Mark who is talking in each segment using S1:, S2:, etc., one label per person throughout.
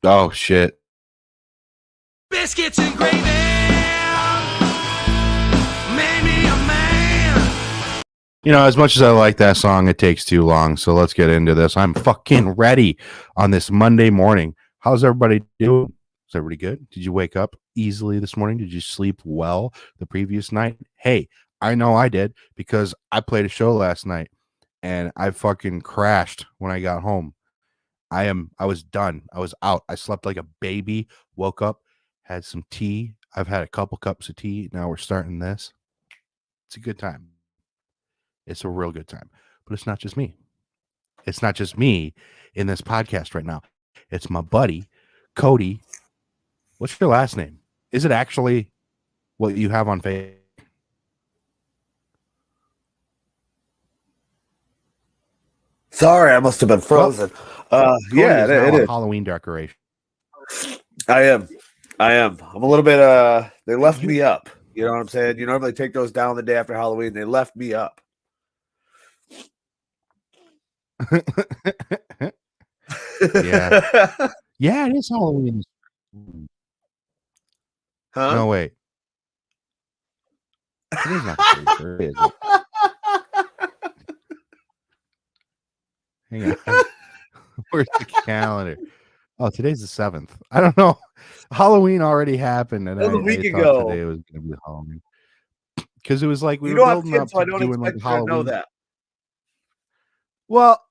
S1: Oh, shit.
S2: Biscuits and Gravy made me a man.
S1: You know, as much as I like that song, it takes too long. So let's get into this. I'm fucking ready on this Monday morning. How's everybody doing? Is everybody good? Did you wake up easily this morning? Did you sleep well the previous night? Hey, I know I did because I played a show last night and I fucking crashed when I got home. I was done. I was out. I slept like a baby, woke up, had some tea. I've had a couple cups of tea. Now we're starting this. It's a good time. It's a real good time. But it's not just me. It's not just me in this podcast right now. It's my buddy, Cody. What's your last name? Is it actually what you have on Facebook?
S3: Sorry, I must have been frozen.
S1: Cody
S3: Yeah,
S1: is now
S3: it
S1: a
S3: is.
S1: Halloween decoration.
S3: I am. I'm a little bit. They left me up. You know what I'm saying? You normally take those down the day after Halloween. They left me up.
S1: Yeah. Yeah, it is Halloween.
S3: Huh?
S1: No, wait. It is not the 31st, is it? Hang on. Where's the calendar? Oh, today's the 7th. I don't know. Halloween already happened, and
S3: That was a week
S1: I
S3: ago.
S1: thought today was going to be Halloween. Because it was like we
S3: You
S1: were
S3: don't have
S1: building up
S3: kids, so I
S1: to
S3: don't
S1: doing like
S3: expect
S1: a
S3: you to know
S1: Halloween.
S3: that.
S1: Well,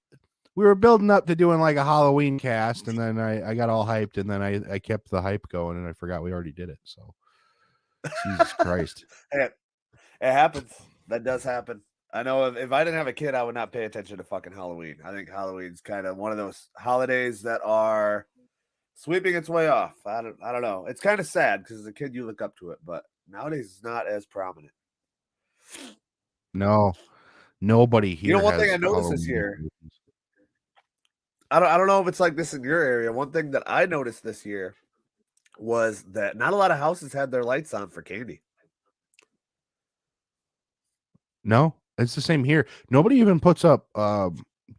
S1: we were building up to doing like a Halloween cast, and then I got all hyped, and then I kept the hype going, and I forgot we already did it. So, Jesus Christ.
S3: Hey, it happens. That does happen. I know if I didn't have a kid, I would not pay attention to fucking Halloween. I think Halloween's kind of one of those holidays that are sweeping its way off. I don't know. It's kind of sad because as a kid you look up to it, but nowadays it's not as prominent.
S1: No, nobody here.
S3: You know, one
S1: has
S3: thing I noticed
S1: Halloween
S3: this year.
S1: decorations.
S3: I don't know if it's like this in your area. One thing that I noticed this year was that not a lot of houses had their lights on for candy.
S1: No, it's the same here. Nobody even puts up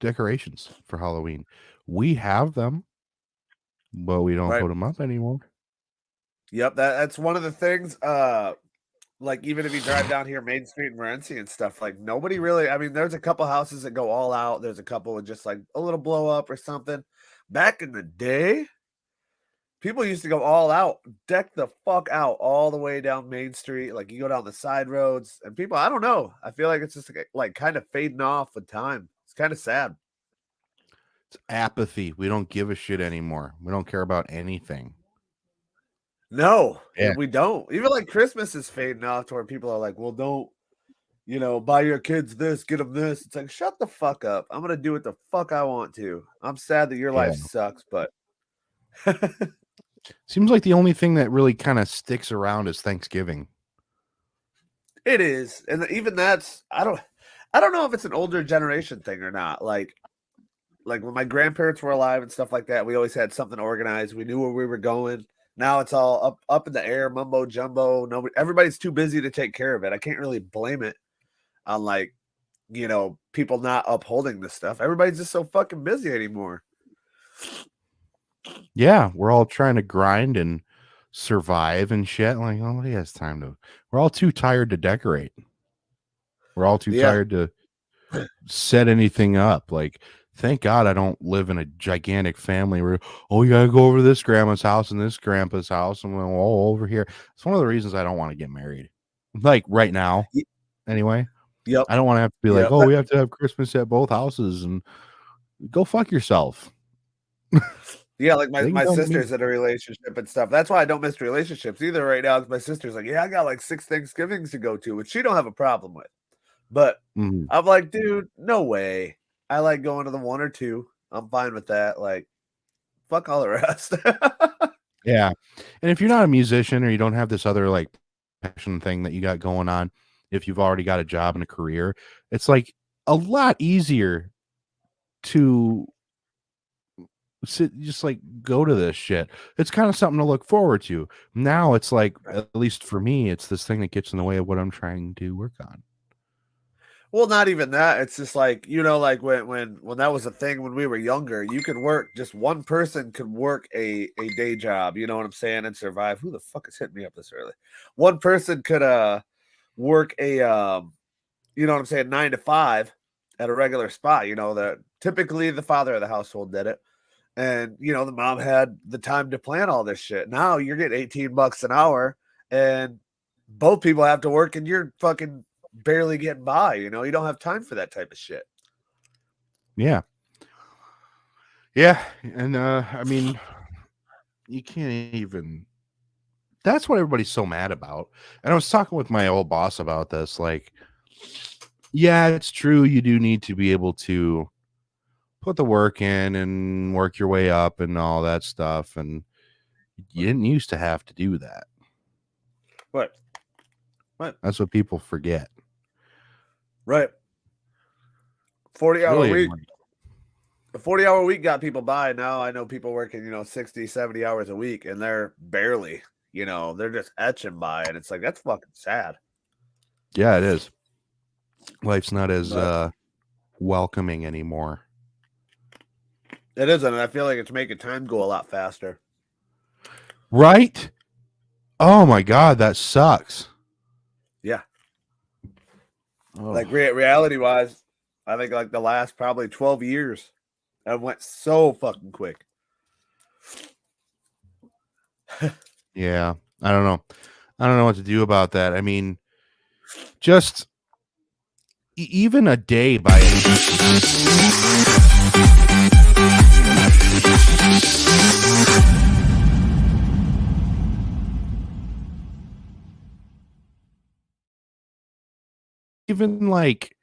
S1: decorations for Halloween. We have them, but we don't
S3: Right.
S1: put them up anymore.
S3: Yep, that's one of the things. Like even if you drive down here Main Street in Morenci and stuff, like nobody really. I mean, there's a couple houses that go all out. There's a couple with just like a little blow up or something. Back in the day, people used to go all out, deck the fuck out all the way down Main Street. Like you go down the side roads, and people, I don't know. I feel like it's just like kind of fading off with time. It's kind of sad.
S1: It's apathy. We don't give a shit anymore. We don't care about anything.
S3: No,
S1: Yeah.
S3: we don't. Even like Christmas is fading off to where people are like, well, don't, buy your kids this, get them this. It's like, shut the fuck up. I'm going to do what the fuck I want to. I'm sad that your life sucks, but.
S1: Seems like the only thing that really kind of sticks around is Thanksgiving.
S3: It is. And even that's, I don't know if it's an older generation thing or not. Like when my grandparents were alive and stuff like that, we always had something organized. We knew where we were going. Now it's all up in the air, mumbo jumbo. Everybody's too busy to take care of it. I can't really blame it on people not upholding this stuff. Everybody's just so fucking busy anymore.
S1: Yeah, we're all trying to grind and survive and shit. Like, nobody has time to. We're all too tired to decorate. We're all too tired to set anything up. Like, thank God I don't live in a gigantic family where, you got to go over to this grandma's house and this grandpa's house and we're all over here. It's one of the reasons I don't want to get married. Like right now, anyway.
S3: Yep.
S1: I don't want to have to be like, we have to have Christmas at both houses and go fuck yourself.
S3: Yeah, like my sister's in a relationship and stuff. That's why I don't miss relationships either right now. My sister's like, I got like 6 Thanksgivings to go to, which she don't have a problem with. But I'm like, dude, no way. I like going to the 1 or 2. I'm fine with that. Like, fuck all the rest.
S1: Yeah. And if you're not a musician or you don't have this other like passion thing that you got going on, if you've already got a job and a career, it's like a lot easier to just like go to this shit. It's kind of something to look forward to. Now it's like, at least for me, it's this thing that gets in the way of what I'm trying to work on.
S3: Well, not even that. It's just like, like when that was a thing when we were younger, you could work, just one person could work a day job, you know what I'm saying, and survive. Who the fuck is hitting me up this early? One person could work a you know what I'm saying, 9 to 5 at a regular spot, that typically the father of the household did it. And the mom had the time to plan all this shit. Now you're getting $18 an hour and both people have to work and you're fucking barely getting by, you don't have time for that type of shit.
S1: Yeah. Yeah. And I mean, you can't even, that's what everybody's so mad about. And I was talking with my old boss about this. Like, yeah, it's true. You do need to be able to put the work in and work your way up and all that stuff. And you didn't used to have to do that.
S3: What?
S1: That's what people forget.
S3: Right. 40-hour
S1: Really
S3: week.
S1: annoying.
S3: A 40-hour week got people by. Now I know people working, 60, 70 hours a week and they're barely, they're just etching by. And it's like, that's fucking sad.
S1: Yeah, it is. Life's not as welcoming anymore.
S3: It isn't. And I feel like it's making time go a lot faster.
S1: Right? Oh my God, that sucks.
S3: Yeah.
S1: Oh.
S3: Like reality wise, I think like the last probably 12 years, that went so fucking quick.
S1: Yeah, I don't know. I don't know what to do about that. I mean, just even a day by even like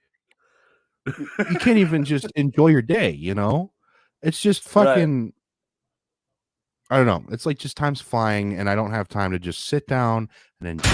S1: you can't even just enjoy your day, It's just fucking right. I don't know. It's like just time's flying and I don't have time to just sit down and enjoy.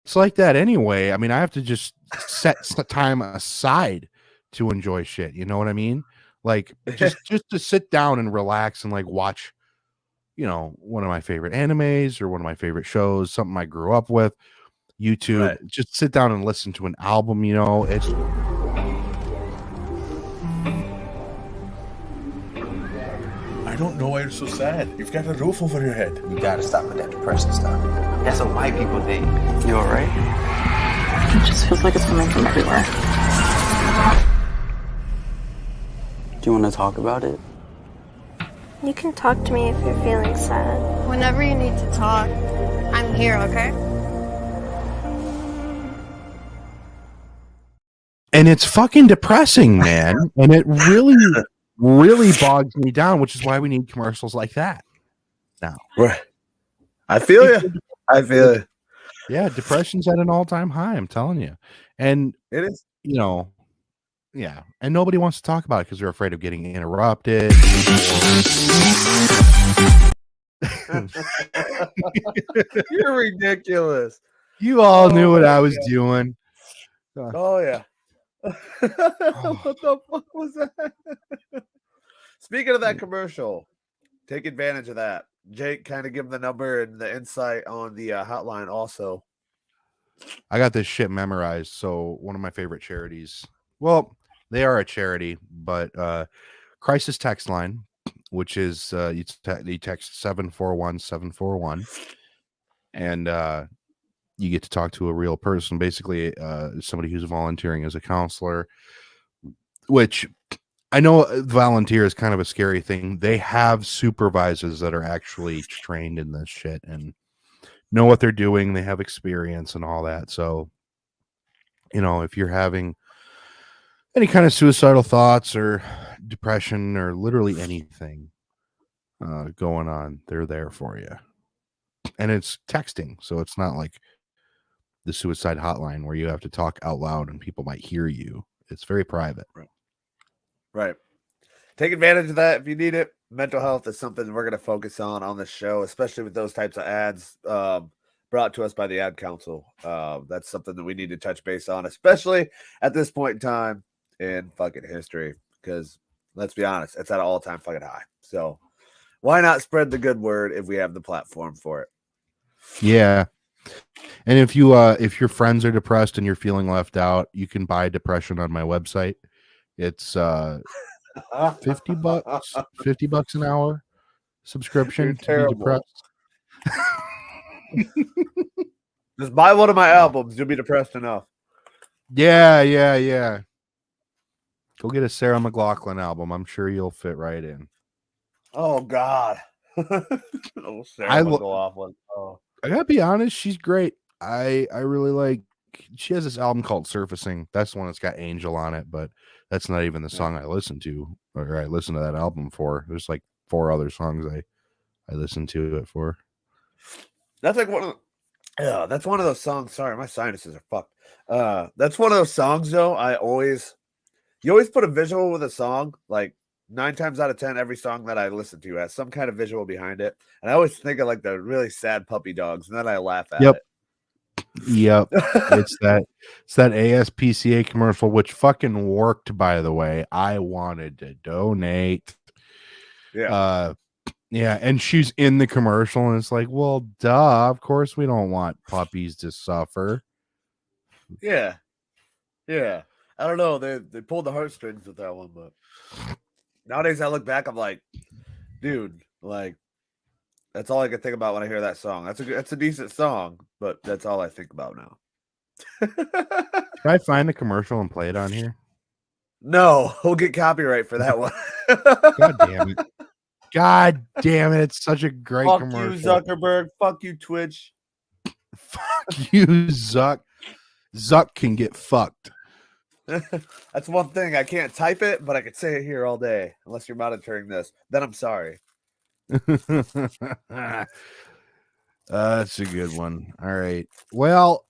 S1: It's like that anyway. I mean, I have to just set time aside to enjoy shit. You know what I mean? Like just to sit down and relax and like watch, one of my favorite animes or one of my favorite shows, something I grew up with, YouTube. Right. Just sit down and listen to an album. It's.
S4: I don't know why you're so sad. You've got a roof over your head.
S5: You gotta stop with that depression stuff. That's what white people think. You alright?
S6: It just feels like it's coming from everywhere.
S5: Do you want to talk about it?
S7: You can talk to me if you're feeling sad.
S8: Whenever you need to talk, I'm here, okay?
S1: And it's fucking depressing, man. And it really bogs me down, which is why we need commercials like that now.
S3: Right. I feel you.
S1: Yeah, depression's at an all-time high, I'm telling you. And
S3: it is,
S1: yeah. And nobody wants to talk about it because they're afraid of getting interrupted.
S3: You're ridiculous.
S1: You all knew what I was doing.
S3: Oh, yeah. What the fuck was that? Speaking of that commercial, take advantage of that. Jake, kind of give him the number and the insight on the hotline also.
S1: I got this shit memorized. So one of my favorite charities, well, they are a charity, but crisis text line, which is you text 741-741 and you get to talk to a real person, basically somebody who's volunteering as a counselor, which I know volunteer is kind of a scary thing. They have supervisors that are actually trained in this shit and know what they're doing. They have experience and all that. So, if you're having any kind of suicidal thoughts or depression or literally anything going on, they're there for you. And it's texting. So it's not like the suicide hotline where you have to talk out loud and people might hear you. It's very private.
S3: Right. Take advantage of that if you need it. mental health is something we're going to focus on this show, especially with those types of ads brought to us by the ad council. That's something that we need to touch base on, especially at this point in time in fucking history, because let's be honest, it's at an all-time fucking high. So why not spread the good word if we have the platform for it?
S1: Yeah. And if your friends are depressed and you're feeling left out, you can buy depression on my website. It's $50, $50 an hour subscription
S3: You're
S1: to be
S3: terrible.
S1: depressed.
S3: Just buy one of my albums. You'll be depressed enough.
S1: Yeah. Go get a Sarah McLachlan album. I'm sure you'll fit right in.
S3: Oh God. Oh, Sarah
S1: I
S3: would
S1: lo-
S3: go off one. Oh.
S1: I gotta be honest, she's great. I really like. She has this album called Surfacing. That's the one that's got Angel on it, but that's not even the song I listened to, or I listened to that album for. There's like 4 other songs I listened to it for.
S3: That's like one of that's one of those songs. Sorry, my sinuses are fucked. That's one of those songs though. You always put a visual with a song. Like 9 times out of 10, every song that I listen to has some kind of visual behind it. And I always think of like the really sad puppy dogs, and then I laugh at
S1: Yep.
S3: it.
S1: Yep. it's that ASPCA commercial, which fucking worked, by the way. I wanted to donate.
S3: Yeah.
S1: Yeah, and she's in the commercial, and it's like, well, duh, of course we don't want puppies to suffer.
S3: Yeah. I don't know. They pulled the heartstrings with that one, but nowadays I look back, I'm like, dude, like that's all I can think about when I hear that song. That's a decent song, but that's all I think about now.
S1: Can I find the commercial and play it on here?
S3: No, we'll get copyright for that one.
S1: God damn it. God damn it. It's such a great
S3: Fuck
S1: commercial.
S3: you, Zuckerberg. Fuck you, Twitch.
S1: Fuck you, Zuck. Zuck can get fucked.
S3: That's one thing. I can't type it, but I could say it here all day. Unless you're monitoring this. Then I'm sorry.
S1: That's a good one. All right. Well,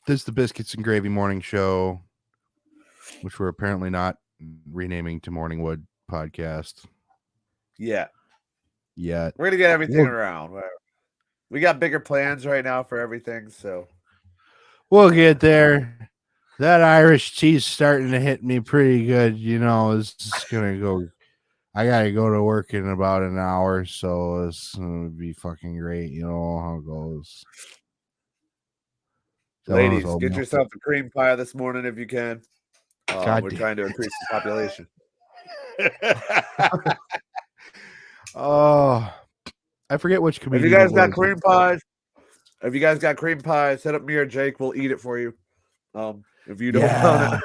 S1: this is the Biscuits and Gravy Morning Show, which we're apparently not renaming to Morningwood Podcast.
S3: Yeah.
S1: Yet.
S3: We're going to get everything around. We got bigger plans right now for everything, so.
S1: We'll get there. That Irish cheese starting to hit me pretty good. You know, it's just going to go. I got to go to work in about an hour, so it's going to be fucking great. You know how it goes.
S3: Ladies, get yourself a cream pie this morning if you can. We're trying to increase the population.
S1: Oh, I forget which comedian.
S3: If you guys got cream pies, hit up me or Jake. We'll eat it for you. If you don't want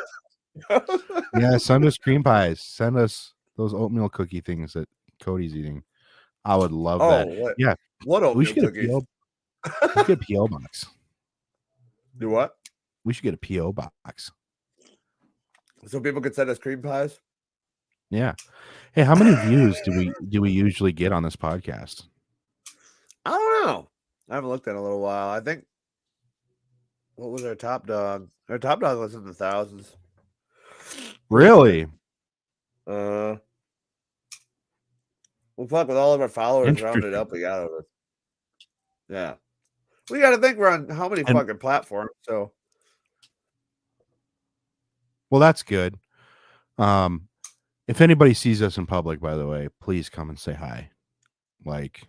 S1: it. Yeah, send us cream pies. Send us those oatmeal cookie things that Cody's eating. I would love that.
S3: What?
S1: Yeah.
S3: What oatmeal cookies?
S1: We should get a PO box.
S3: Do what?
S1: We should get a PO box.
S3: So people could send us cream pies?
S1: Yeah. Hey, how many views do we usually get on this podcast?
S3: I don't know. I haven't looked at it in a little while. I think what was our top dog? Our top dog was in the thousands.
S1: Really?
S3: Well, fuck, with all of our followers rounded up, we got over. Yeah. We got to think we're on how many fucking platforms, so.
S1: Well, that's good. If anybody sees us in public, by the way, please come and say hi. Like,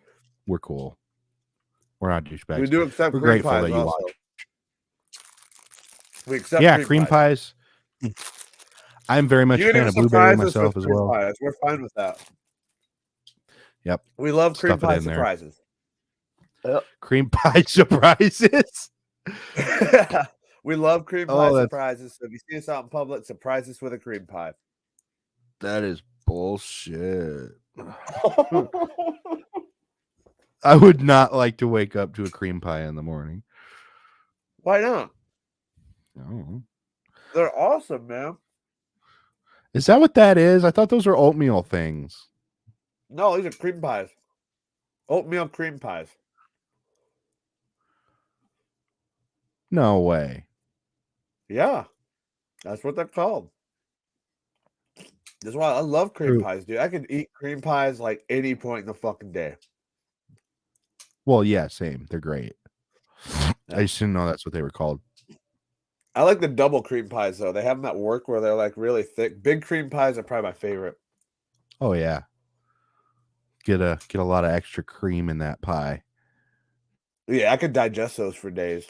S1: we're cool. We're not douchebags.
S3: We do accept
S1: we're
S3: cream
S1: grateful
S3: pies
S1: that you
S3: also.
S1: watch.
S3: We accept
S1: cream pies. I'm very much a fan of blueberry myself as well.
S3: Pies. We're fine with that.
S1: Yep.
S3: We love cream
S1: Stuff
S3: pie
S1: it in there.
S3: surprises. Yep.
S1: Cream pie surprises.
S3: We love cream pie surprises. So if you see us out in public, surprise us with a cream pie.
S1: That is bullshit. I would not like to wake up to a cream pie in the morning.
S3: Why not?
S1: No.
S3: They're awesome, man.
S1: Is that what that is? I thought those were oatmeal things.
S3: No, these are cream pies. Oatmeal cream pies.
S1: No way.
S3: Yeah. That's what they're called. That's why I love cream
S1: True.
S3: pies, dude. I could eat cream pies like any point in the fucking day.
S1: Well, yeah, same. They're great. I just didn't know that's what they were called.
S3: I like the double cream pies though. They have them at work where they're like really thick. Big cream pies are probably my favorite.
S1: Oh yeah. Get a lot of extra cream in that pie.
S3: Yeah, I could digest those for days.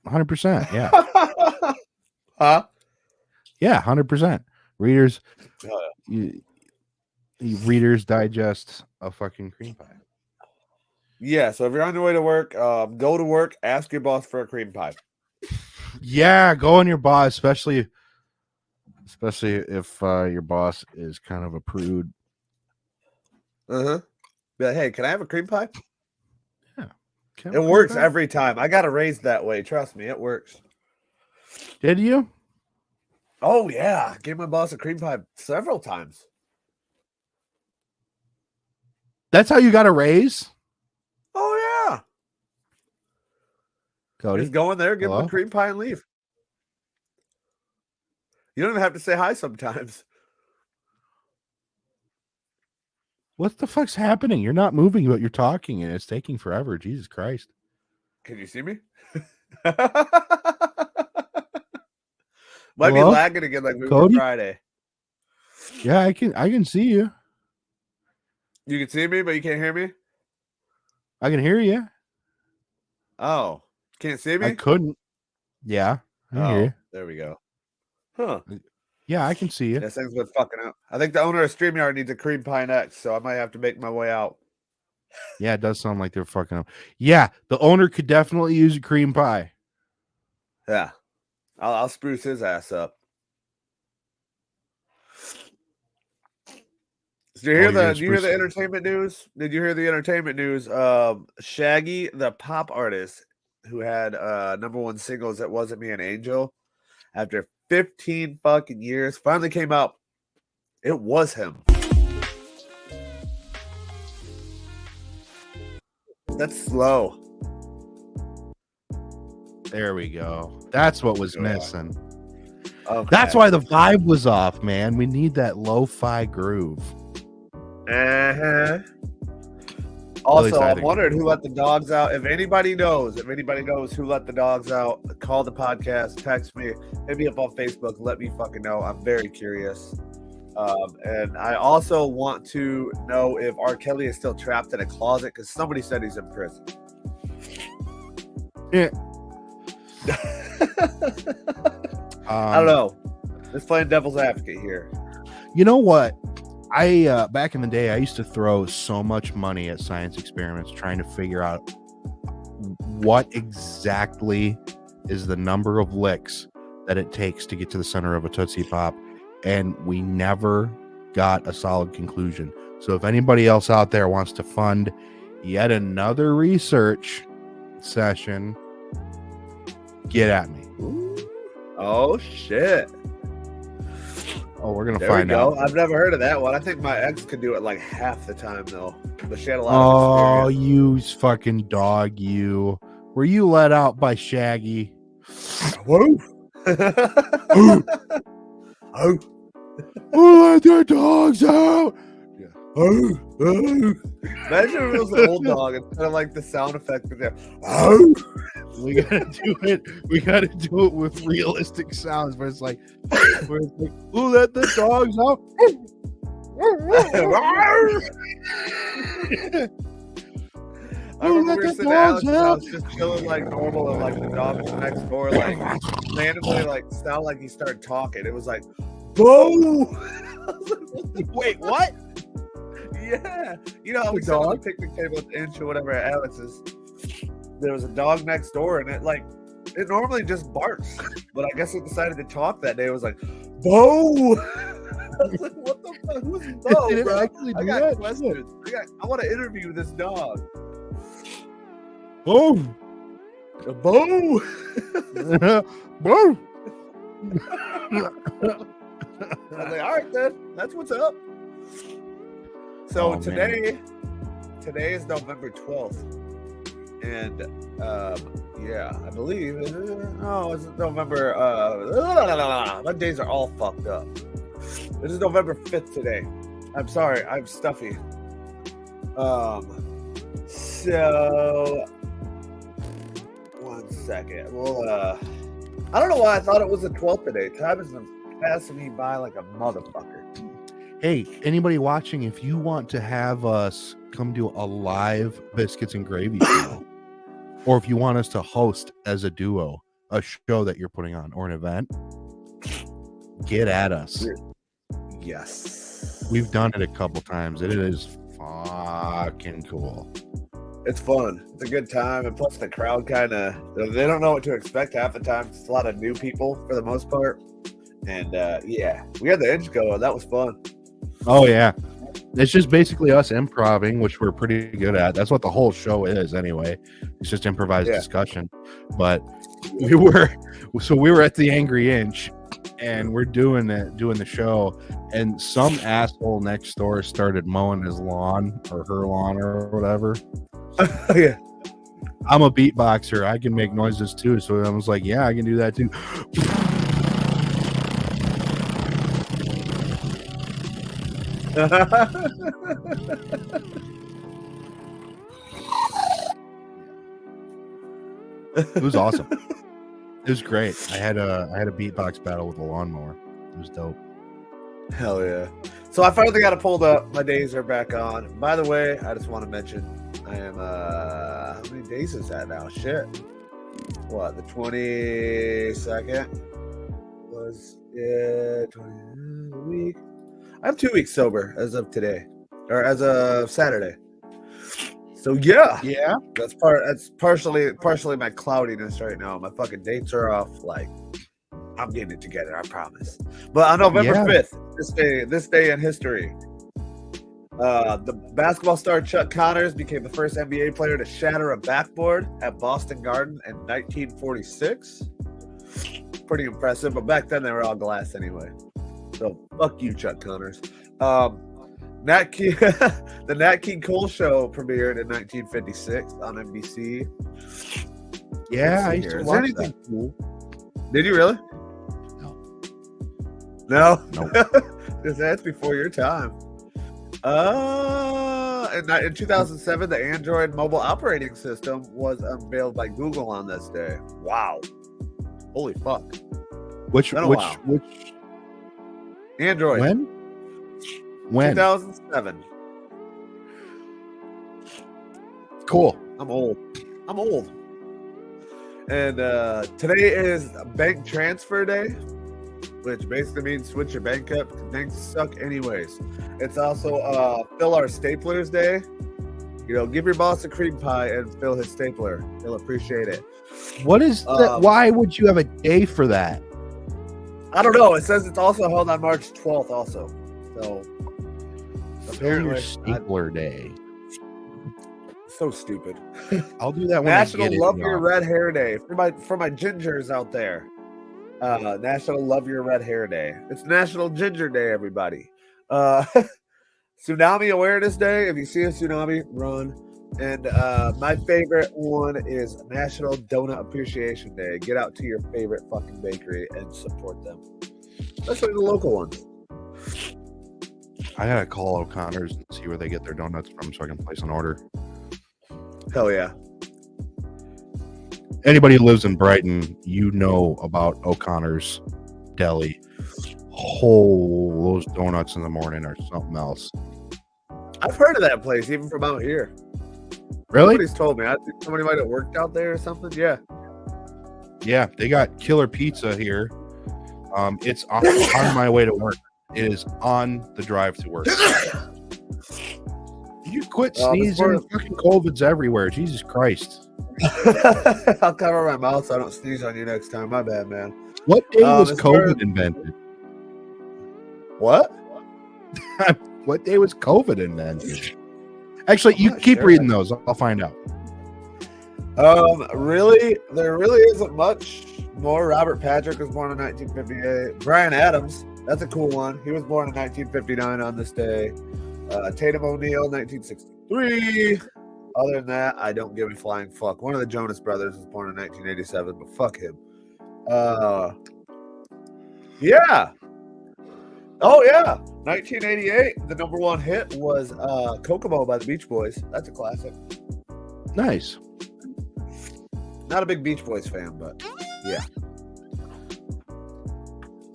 S1: 100%. Yeah.
S3: Huh?
S1: Yeah, 100%. Readers,
S3: Oh, yeah.
S1: readers digest a fucking cream pie.
S3: Yeah, so if you're on your way to work, go to work, ask your boss for a cream pie.
S1: Yeah, go on your boss, especially if your boss is kind of a prude.
S3: Uh-huh. Be like, hey, can I have a cream pie?
S1: Yeah.
S3: It works every time. I got a raise that way. Trust me, it works.
S1: Did you?
S3: Oh, yeah. Gave my boss a cream pie several times.
S1: That's how you got a raise?
S3: Oh, yeah.
S1: Cody?
S3: Just go in there, give him
S1: Hello?
S3: a cream pie, and leave. You don't even have to say hi sometimes.
S1: What the fuck's happening? You're not moving, but you're talking, and it's taking forever. Jesus Christ.
S3: Can you see me? Might be
S1: Hello?
S3: lagging again like we were
S1: Cody?
S3: Friday.
S1: Yeah, I can see you.
S3: You can see me, but you can't hear me?
S1: I can hear you.
S3: Oh. Can't see me?
S1: I couldn't. Yeah, I can hear you.
S3: There we go. Huh.
S1: Yeah, I can see you.
S3: This thing's been fucking up. I think the owner of StreamYard needs a cream pie next, so I might have to make my way out.
S1: Yeah, it does sound like they're fucking up. Yeah, the owner could definitely use a cream pie.
S3: Yeah. I'll spruce his ass up. Did you hear did you hear the entertainment news? Did you hear the entertainment news? Shaggy, the pop artist who had number one singles That Wasn't Me, an Angel, after 15 fucking years, finally came out. It was him. That's slow.
S1: There we go. That's what was missing.
S3: Okay.
S1: That's why the vibe was off, man. We need that lo-fi groove.
S3: Uh-huh. Also,
S1: I
S3: I'm wondering who let the dogs out. If anybody knows who let the dogs out, call the podcast, text me, hit me up on Facebook, let me fucking know. I'm very curious. And I also want to know if R. Kelly is still trapped in a closet because somebody said he's in prison.
S1: Yeah.
S3: I don't know. Just playing devil's advocate here.
S1: You know what? I back in the day, I used to throw so much money at science experiments trying to figure out what exactly is the number of licks that it takes to get to the center of a Tootsie Pop, and we never got a solid conclusion. So if anybody else out there wants to fund yet another research session, get at me.
S3: Oh shit.
S1: Oh, we're gonna
S3: There
S1: find
S3: we go.
S1: out.
S3: I've never heard of that one. I think my ex could do it like half the time though, but she had a lot
S1: Oh,
S3: of experience.
S1: you fucking dog! You were you let out by Shaggy?
S3: Whoa!
S1: Oh, let the dogs out!
S3: Imagine if it was an old dog instead of like the sound effect of there.
S1: We gotta do it. We gotta do it with realistic sounds, where it's like, who let the dogs out?
S3: I remember we were sitting at Alex's house just chilling like normal, and like the dog was next door, like randomly, like sound like he started talking. It was like, "Whoa!"
S1: Wait, what?
S3: Yeah, you know how we sat on the picnic table at the Inch or whatever at Alex's. There was a dog next door, and it normally just barks, but I guess it decided to talk that day. It was like, "Bo!" I was like, "What the fuck? Who's Bo,
S1: Did it
S3: bro?"
S1: actually
S3: I
S1: do
S3: got
S1: that?
S3: questions. I want to interview this dog.
S1: Oh,
S3: Bo!
S1: bro.
S3: I was like, all right, then. That's what's up. So today is November 12th. And yeah, I believe it's November. My days are all fucked up. This is November 5th today. I'm sorry, I'm stuffy. So 1 second. Well, I don't know why I thought it was the 12th today. Time has been passing me by like a motherfucker.
S1: Hey, anybody watching, if you want to have us come do a live Biscuits and Gravy show, or if you want us to host as a duo a show that you're putting on or an event, get at us.
S3: Yes.
S1: We've done it a couple times. It is fucking cool.
S3: It's fun. It's a good time. And plus the crowd kind of, they don't know what to expect half the time. It's a lot of new people for the most part. And yeah, we had the inch going. That was fun.
S1: Oh, yeah. It's just basically us improving, which we're pretty good at. That's what the whole show is anyway. It's just improvised discussion. But we were at the Angry Inch and we're doing the show, and some asshole next door started mowing his lawn or her lawn or whatever.
S3: Yeah.
S1: I'm a beatboxer. I can make noises too. So I was like, yeah, I can do that too. It was awesome. It was great. I had a beatbox battle with a lawnmower. It was dope.
S3: Hell yeah. So I finally got it pulled up. My days are back on. By the way, I just want to mention I am how many days is that now? Shit. What, the 22nd? Was it 20 week? I'm 2 weeks sober as of today. Or as of Saturday. So yeah.
S1: Yeah.
S3: That's partially my cloudiness right now. My fucking dates are off. Like, I'm getting it together, I promise. But on November 5th, this day in history, the basketball star Chuck Connors became the first NBA player to shatter a backboard at Boston Garden in 1946. Pretty impressive, but back then they were all glass anyway. So fuck you, Chuck Connors. Nat King, the Nat King Cole Show premiered in 1956 on NBC.
S1: Yeah, I used to watch that.
S3: Cool? Did you really? No.
S1: No.
S3: Because that's before your time. In 2007, the Android mobile operating system was unveiled by Google on this day. Wow. Holy fuck.
S1: Which
S3: Android.
S1: When?
S3: 2007.
S1: Cool.
S3: I'm old. And today is bank transfer day, which basically means switch your bank up because banks suck anyways. It's also fill our staplers day. You know, give your boss a cream pie and fill his stapler. He'll appreciate it.
S1: What is that? Why would you have a day for that?
S3: I don't know. It says it's also held on March 12th also. So
S1: Apparently, your stapler day.
S3: So stupid.
S1: I'll do that when
S3: National
S1: I get
S3: Love
S1: it,
S3: Your Red Hair Day for my gingers out there. National Love Your Red Hair Day. It's National Ginger Day, everybody. Tsunami Awareness Day. If you see a tsunami, run. And my favorite one is National Donut Appreciation Day. Get out to your favorite fucking bakery and support them, especially the local ones.
S1: I gotta call O'Connor's and see where they get their donuts from so I can place an order.
S3: Hell yeah.
S1: Anybody who lives in Brighton, you know about O'Connor's Deli. Those donuts in the morning are something else.
S3: I've heard of that place, even from out here.
S1: Really?
S3: Somebody's told me. I think somebody might have worked out there or something. Yeah.
S1: Yeah, they got killer pizza here. It's on my way to work. It is on the drive to work. You quit sneezing. Fucking COVID's everywhere. Jesus Christ.
S3: I'll cover my mouth so I don't sneeze on you next time. My bad, man.
S1: What day was COVID invented?
S3: What?
S1: What day was COVID invented? Actually, you keep reading those. I'll find out.
S3: Really? There really isn't much more. Robert Patrick was born in 1958. Brian Adams, that's a cool one. He was born in 1959 on this day. Tatum O'Neal, 1963. Other than that, I don't give a flying fuck. One of the Jonas Brothers was born in 1987, but fuck him. Yeah. Oh yeah, 1988. The number one hit was "Kokomo" by the Beach Boys. That's a classic.
S1: Nice.
S3: Not a big Beach Boys fan, but yeah.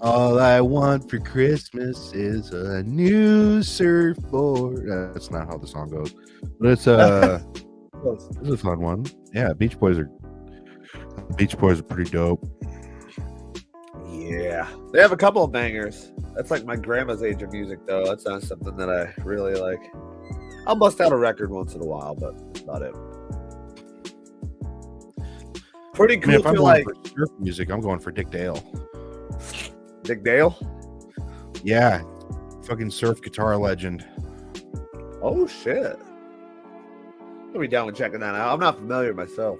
S1: All I want for Christmas is a new surfboard. That's not how the song goes, but it's a fun one. Yeah, Beach Boys are pretty dope.
S3: Yeah, they have a couple of bangers. That's like my grandma's age of music, though. That's not something that I really like. I'll bust out a record once in a while, but that's about it. Pretty cool.
S1: If I'm
S3: to
S1: going
S3: like
S1: for surf music, I'm going for Dick Dale.
S3: Dick Dale.
S1: Yeah, fucking surf guitar legend.
S3: Oh shit! I'll be down with checking that out. I'm not familiar myself.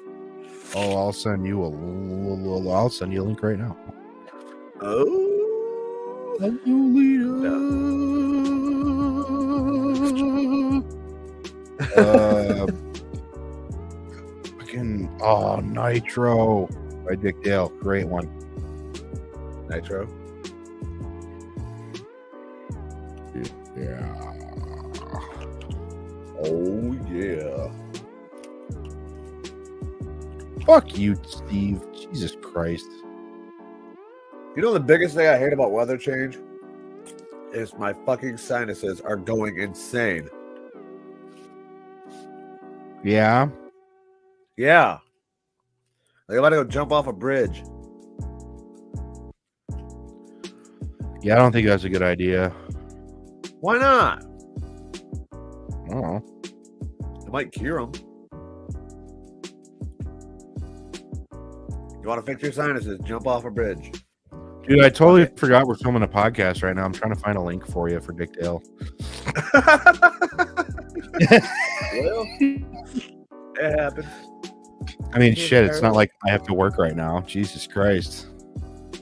S1: Oh, I'll send you a link right now.
S3: Oh.
S1: Fucking Nitro by Dick Dale, great one.
S3: Nitro.
S1: Yeah.
S3: Oh yeah.
S1: Fuck you, Steve. Jesus Christ.
S3: You know the biggest thing I hate about weather change is my fucking sinuses are going insane.
S1: Yeah.
S3: Yeah. Like I'm about to go jump off a bridge.
S1: Yeah, I don't think that's a good idea.
S3: Why not?
S1: I don't know.
S3: It might cure them. You want to fix your sinuses? Jump off a bridge.
S1: Dude, I totally forgot we're filming a podcast right now. I'm trying to find a link for you for Dick Dale.
S3: Well, it happens.
S1: I mean, shit, it's not like I have to work right now. Jesus Christ.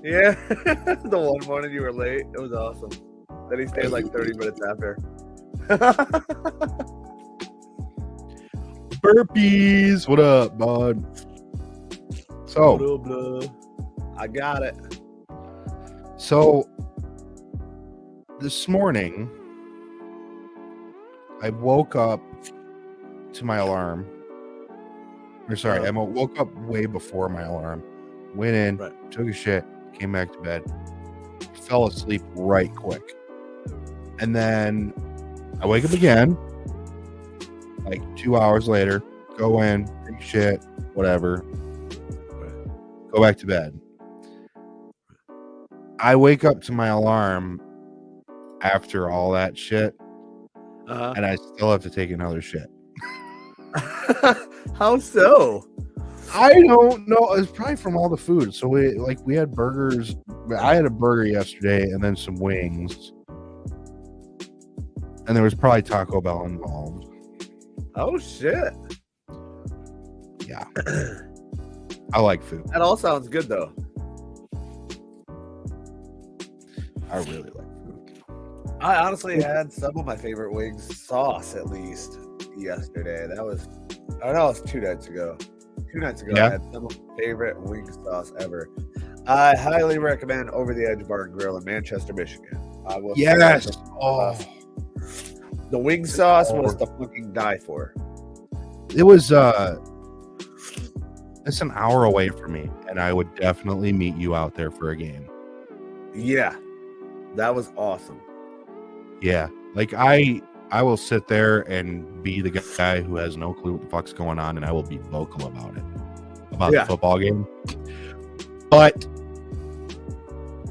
S3: Yeah. The one morning you were late. It was awesome. Then he stayed like 30 minutes after.
S1: Burpees. What up, bud? So,
S3: I got it.
S1: So this morning, I woke up to my alarm. Or sorry, I woke up way before my alarm. Went in, took a shit, came back to bed, fell asleep right quick. And then I wake up again, like 2 hours later, go in, take a shit, whatever, go back to bed. I wake up to my alarm after all that shit, and I still have to take another shit.
S3: How so?
S1: I don't know. It's probably from all the food. So we had burgers. I had a burger yesterday and then some wings. And there was probably Taco Bell involved.
S3: Oh shit.
S1: Yeah. I like food.
S3: That all sounds good though.
S1: I really like food.
S3: I honestly had some of my favorite wings sauce at least yesterday. That was, I know it was 2 nights ago. 2 nights ago,
S1: Yeah.
S3: I had some of my favorite wing sauce ever. I highly recommend Over the Edge Bar and Grill in Manchester, Michigan. I will.
S1: Yes. Oh,
S3: the wing sauce was to fucking die for.
S1: it was. It's an hour away from me, and I would definitely meet you out there for a game.
S3: Yeah, that was awesome.
S1: Yeah, like I will sit there and be the guy who has no clue what the fuck's going on, and I will be vocal about it, about the football game. But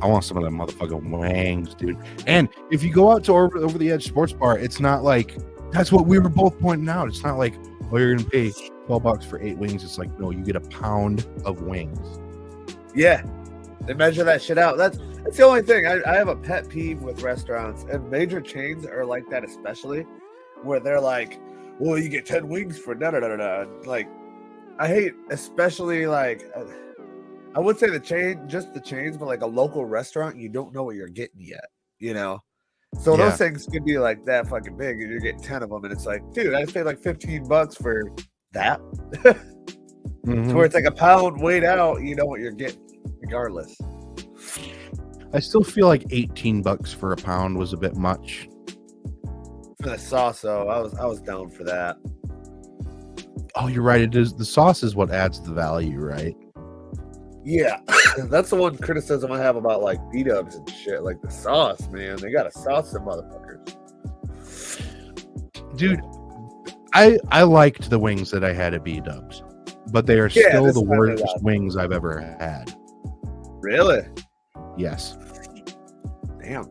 S1: I want some of them motherfucking wings, dude. And if you go out to over the Edge Sports Bar, it's not like, that's what we were both pointing out. It's not like, oh, you're gonna pay $12 for 8 wings. It's like, no, you get a pound of wings.
S3: Yeah, they measure that shit out. That's the only thing. I have a pet peeve with restaurants, and major chains are like that, especially where they're like, well, you get 10 wings for da-da-da-da-da. Like, I hate, especially like, I would say just the chains, but like a local restaurant, you don't know what you're getting yet, you know? So
S1: Yeah.
S3: those things could be like that fucking big, and you're getting 10 of them, and it's like, dude, I just paid like $15 for that.
S1: Mhm.
S3: To where it's like a pound weighed out, you know what you're getting, regardless.
S1: I still feel like $18 for a pound was a bit much.
S3: For the sauce, though, I was down for that.
S1: Oh, you're right. It is the sauce is what adds the value, right?
S3: Yeah, that's the one criticism I have about like B-dubs and shit. Like the sauce, man, they gotta sauce them motherfuckers.
S1: Dude, I liked the wings that I had at B-dubs, but they are still
S3: this
S1: the
S3: is what I
S1: worst
S3: like.
S1: wings I've ever had.
S3: Really?
S1: Yes.
S3: Damn.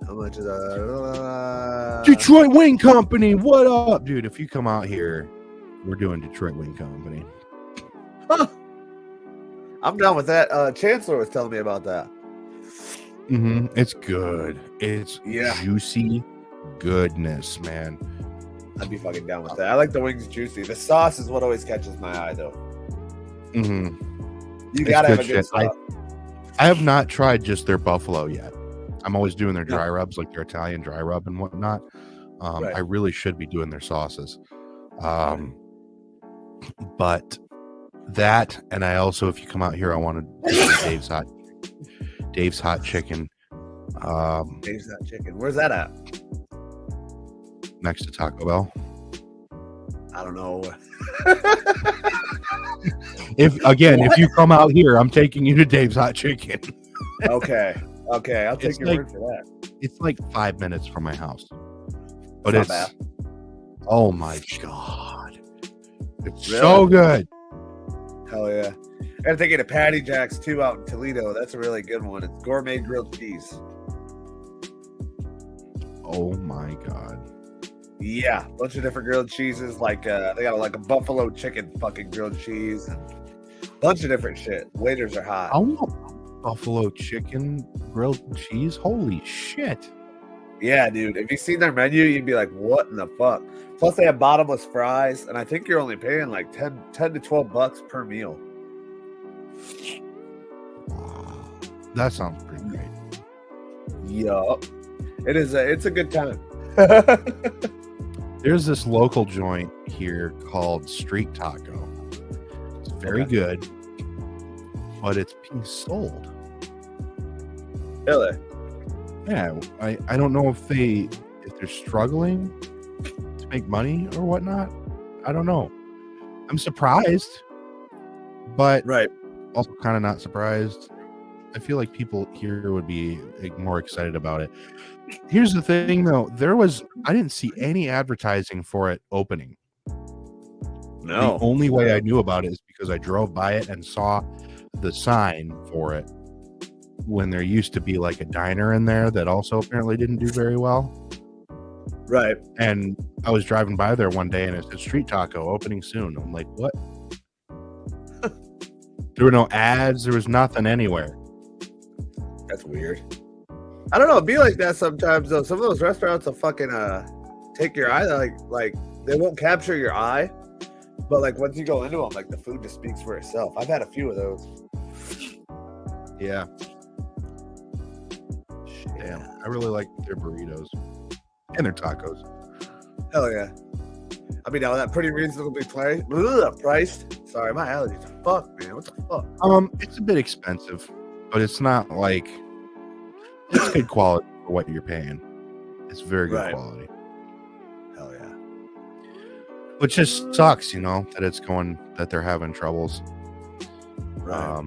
S3: How much is that?
S1: Detroit Wing Company, what up? Dude, if you come out here, we're doing Detroit Wing Company.
S3: Huh. I'm down with that. Chancellor was telling me about that.
S1: It's good. It's
S3: Yeah.
S1: juicy goodness, man.
S3: I'd be fucking down with that. I like the wings juicy. The sauce is what always catches my eye, though.
S1: Mm-hmm.
S3: You gotta have a good
S1: shit.
S3: sauce.
S1: I have not tried just their buffalo yet. I'm always doing their
S3: No.
S1: dry rubs, like their Italian dry rub and whatnot.
S3: Right.
S1: I really should be doing their sauces. But that, and I also, if you come out here, I want to do Dave's Hot Chicken.
S3: Dave's Hot Chicken. Where's that at?
S1: Next to Taco Bell.
S3: I don't know.
S1: If you come out here, I'm taking you to Dave's Hot Chicken.
S3: Okay. I'll take
S1: It's
S3: your
S1: like-
S3: word for that.
S1: It's like 5 minutes from my house, but
S3: Not
S1: it's
S3: bad.
S1: oh my god, it's
S3: Really?
S1: so good.
S3: Hell yeah. I gotta take you to Patty Jack's too out in Toledo. That's a really good one. It's gourmet grilled cheese.
S1: Oh my god.
S3: Yeah, bunch of different grilled cheeses. Like they got like a buffalo chicken fucking grilled cheese and bunch of different shit. Waiters are hot.
S1: I want buffalo chicken grilled cheese. Holy shit.
S3: Yeah, dude. If you seen their menu, you'd be like, what in the fuck? Plus they have bottomless fries, and I think you're only paying like 10 to $12 per meal.
S1: Wow. That sounds pretty great.
S3: Yup. It's a good time.
S1: There's this local joint here called Street Taco. It's very
S3: Okay.
S1: good, but it's being sold.
S3: Really?
S1: Yeah, I don't know if they're struggling to make money or whatnot. I don't know. I'm surprised, but
S3: Right.
S1: also kind of not surprised. I feel like people here would be more excited about it. Here's the thing, though. I didn't see any advertising for it opening.
S3: No.
S1: The only way I knew about it is because I drove by it and saw the sign for it when there used to be like a diner in there that also apparently didn't do very well.
S3: Right.
S1: And I was driving by there one day and it said Street Taco opening soon. I'm like, what? There were no ads. There was nothing anywhere.
S3: That's weird. I don't know. It'd be like that sometimes, though. Some of those restaurants will fucking take your eye. Like they won't capture your eye, but like once you go into them, like the food just speaks for itself. I've had a few of those.
S1: Yeah. Damn. I really like their burritos and their tacos.
S3: Hell yeah. I mean, now that pretty reasonably priced. Sorry, my allergies. Fuck, man. What the fuck?
S1: It's a bit expensive, but it's not like it's good quality for what you're paying. It's very good
S3: Right.
S1: quality.
S3: Hell yeah.
S1: Which just sucks, that they're having troubles.
S3: Right.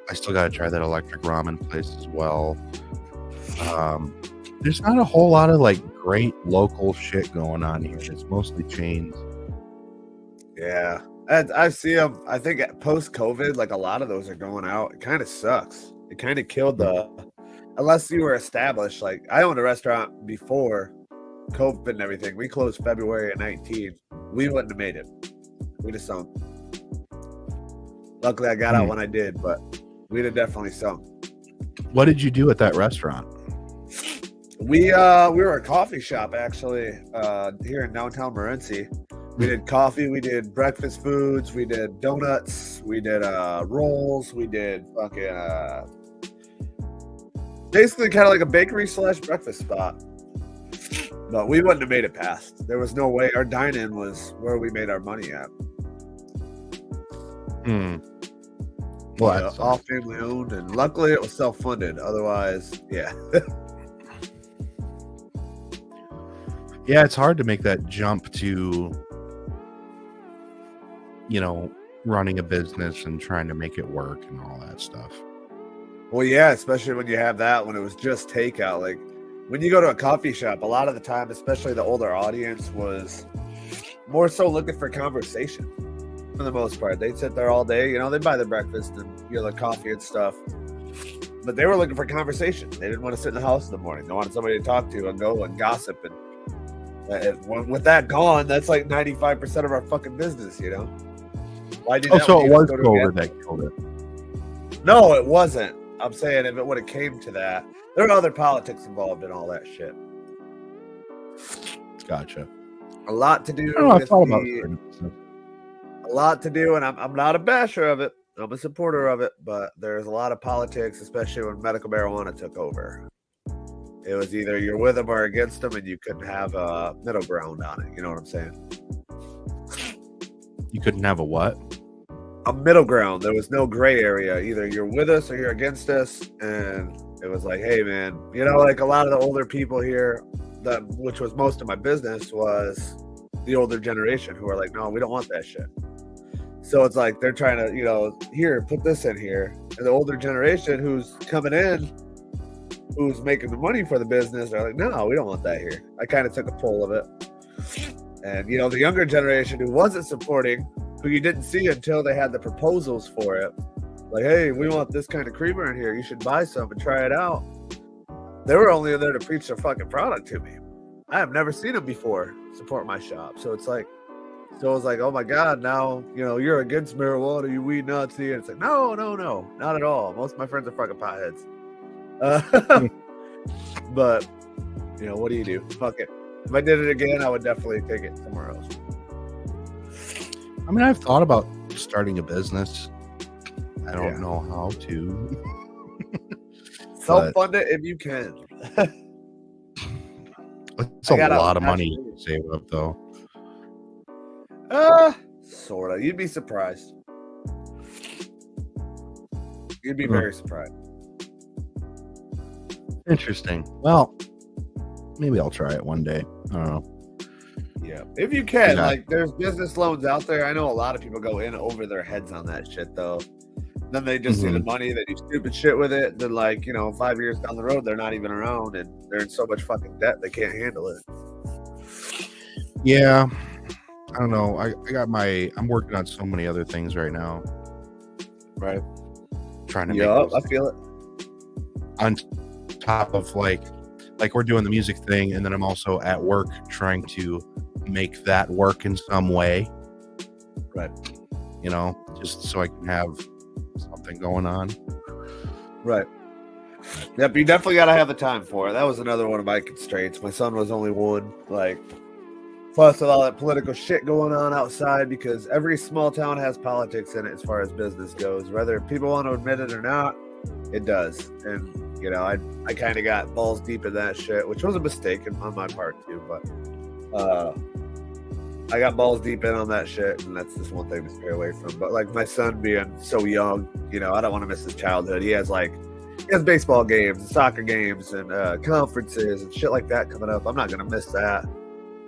S1: I still gotta try that electric ramen place as well. There's not a whole lot of like great local shit going on here. It's mostly chains.
S3: Yeah. I see them. I think post COVID, like a lot of those are going out. It kind of sucks. It kind of killed unless you were established. Like I owned a restaurant before COVID and everything. We closed February of 19. We wouldn't have made it. We just sunk. Luckily, I got out when I did, but we'd have definitely sunk.
S1: What did you do at that restaurant?
S3: We were a coffee shop actually here in downtown Morenci. We did coffee, we did breakfast foods, we did donuts, we did rolls, we did fucking basically kind of like a bakery / breakfast spot. But we wouldn't have made it past. There was no way. Our dine-in was where we made our money at.
S1: Well,
S3: Yeah,
S1: that's
S3: all family owned, and luckily it was self-funded. Otherwise, yeah.
S1: yeah, it's hard to make that jump to, you know, running a business and trying to make it work and all that stuff.
S3: Well, yeah, especially when you have that when it was just takeout. Like when you go to a coffee shop, a lot of the time, especially the older audience, was more so looking for conversation. For the most part, they'd sit there all day. You know, they'd buy their breakfast and the coffee and stuff. But they were looking for conversation. They didn't want to sit in the house in the morning. They wanted somebody to talk to and go and gossip. And with that gone, that's like 95% of our fucking business. You know. Why do that?
S1: So
S3: when
S1: it
S3: you
S1: was
S3: just go to
S1: COVID
S3: a
S1: that killed it.
S3: No, it wasn't. I'm saying if it would have came to that, there are other politics involved in all that shit.
S1: Gotcha.
S3: A lot to do.
S1: I don't know, I
S3: with
S1: thought about
S3: the-
S1: starting a business.
S3: a lot to do, and I'm not a basher of it. I'm a supporter of it, but there's a lot of politics, especially when medical marijuana took over. It was either you're with them or against them, and you couldn't have a middle ground on it. You know what I'm saying?
S1: You couldn't have a what?
S3: A middle ground. There was no gray area. Either you're with us or you're against us. And it was like, hey, man, you know, like a lot of the older people here, which was most of my business, was the older generation who are like, no, we don't want that shit. So it's like they're trying to, you know, here, put this in here. And the older generation who's coming in, who's making the money for the business, are like, no, we don't want that here. I kind of took a pull of it. And, you know, the younger generation who wasn't supporting, who you didn't see until they had the proposals for it. Like, hey, we want this kind of creamer in here. You should buy some and try it out. They were only in there to preach their fucking product to me. I have never seen them before support my shop. So it's like, so I was like, oh my God, now, you know, you're against marijuana, you weed Nazi. And it's like, no, not at all. Most of my friends are fucking potheads. But, you know, what do you do? Fuck it. If I did it again, I would definitely take it somewhere else.
S1: I mean, I've thought about starting a business. I don't know how to.
S3: Self-fund it if you can.
S1: It's a lot of money to save up, though.
S3: Sort of. You'd be surprised. You'd be very surprised.
S1: Interesting. Well, maybe I'll try it one day. I don't know.
S3: Yeah, if you can.
S1: Yeah.
S3: Like, there's business loans out there. I know a lot of people go in over their heads on that shit, though. Then they just see the money, they do stupid shit with it. Then, like, you know, 5 years down the road, they're not even around, and they're in so much fucking debt they can't handle it.
S1: Yeah. I don't know. I'm working on so many other things right now.
S3: Right.
S1: Trying to make
S3: Yeah,
S1: those
S3: I feel it.
S1: on top of like we're doing the music thing, and then I'm also at work trying to make that work in some way.
S3: Right.
S1: You know, just so I can have something going on.
S3: Right. Yep, you definitely got to have the time for it. That was another one of my constraints. My son was only one. Like, plus with all that political shit going on outside, because every small town has politics in it as far as business goes. Whether people want to admit it or not, it does. And, you know, I kind of got balls deep in that shit, which was a mistake on my part too. But I got balls deep in on that shit, and that's just one thing to stay away from. But like my son being so young, you know, I don't want to miss his childhood. He has baseball games and soccer games and conferences and shit like that coming up. I'm not gonna miss that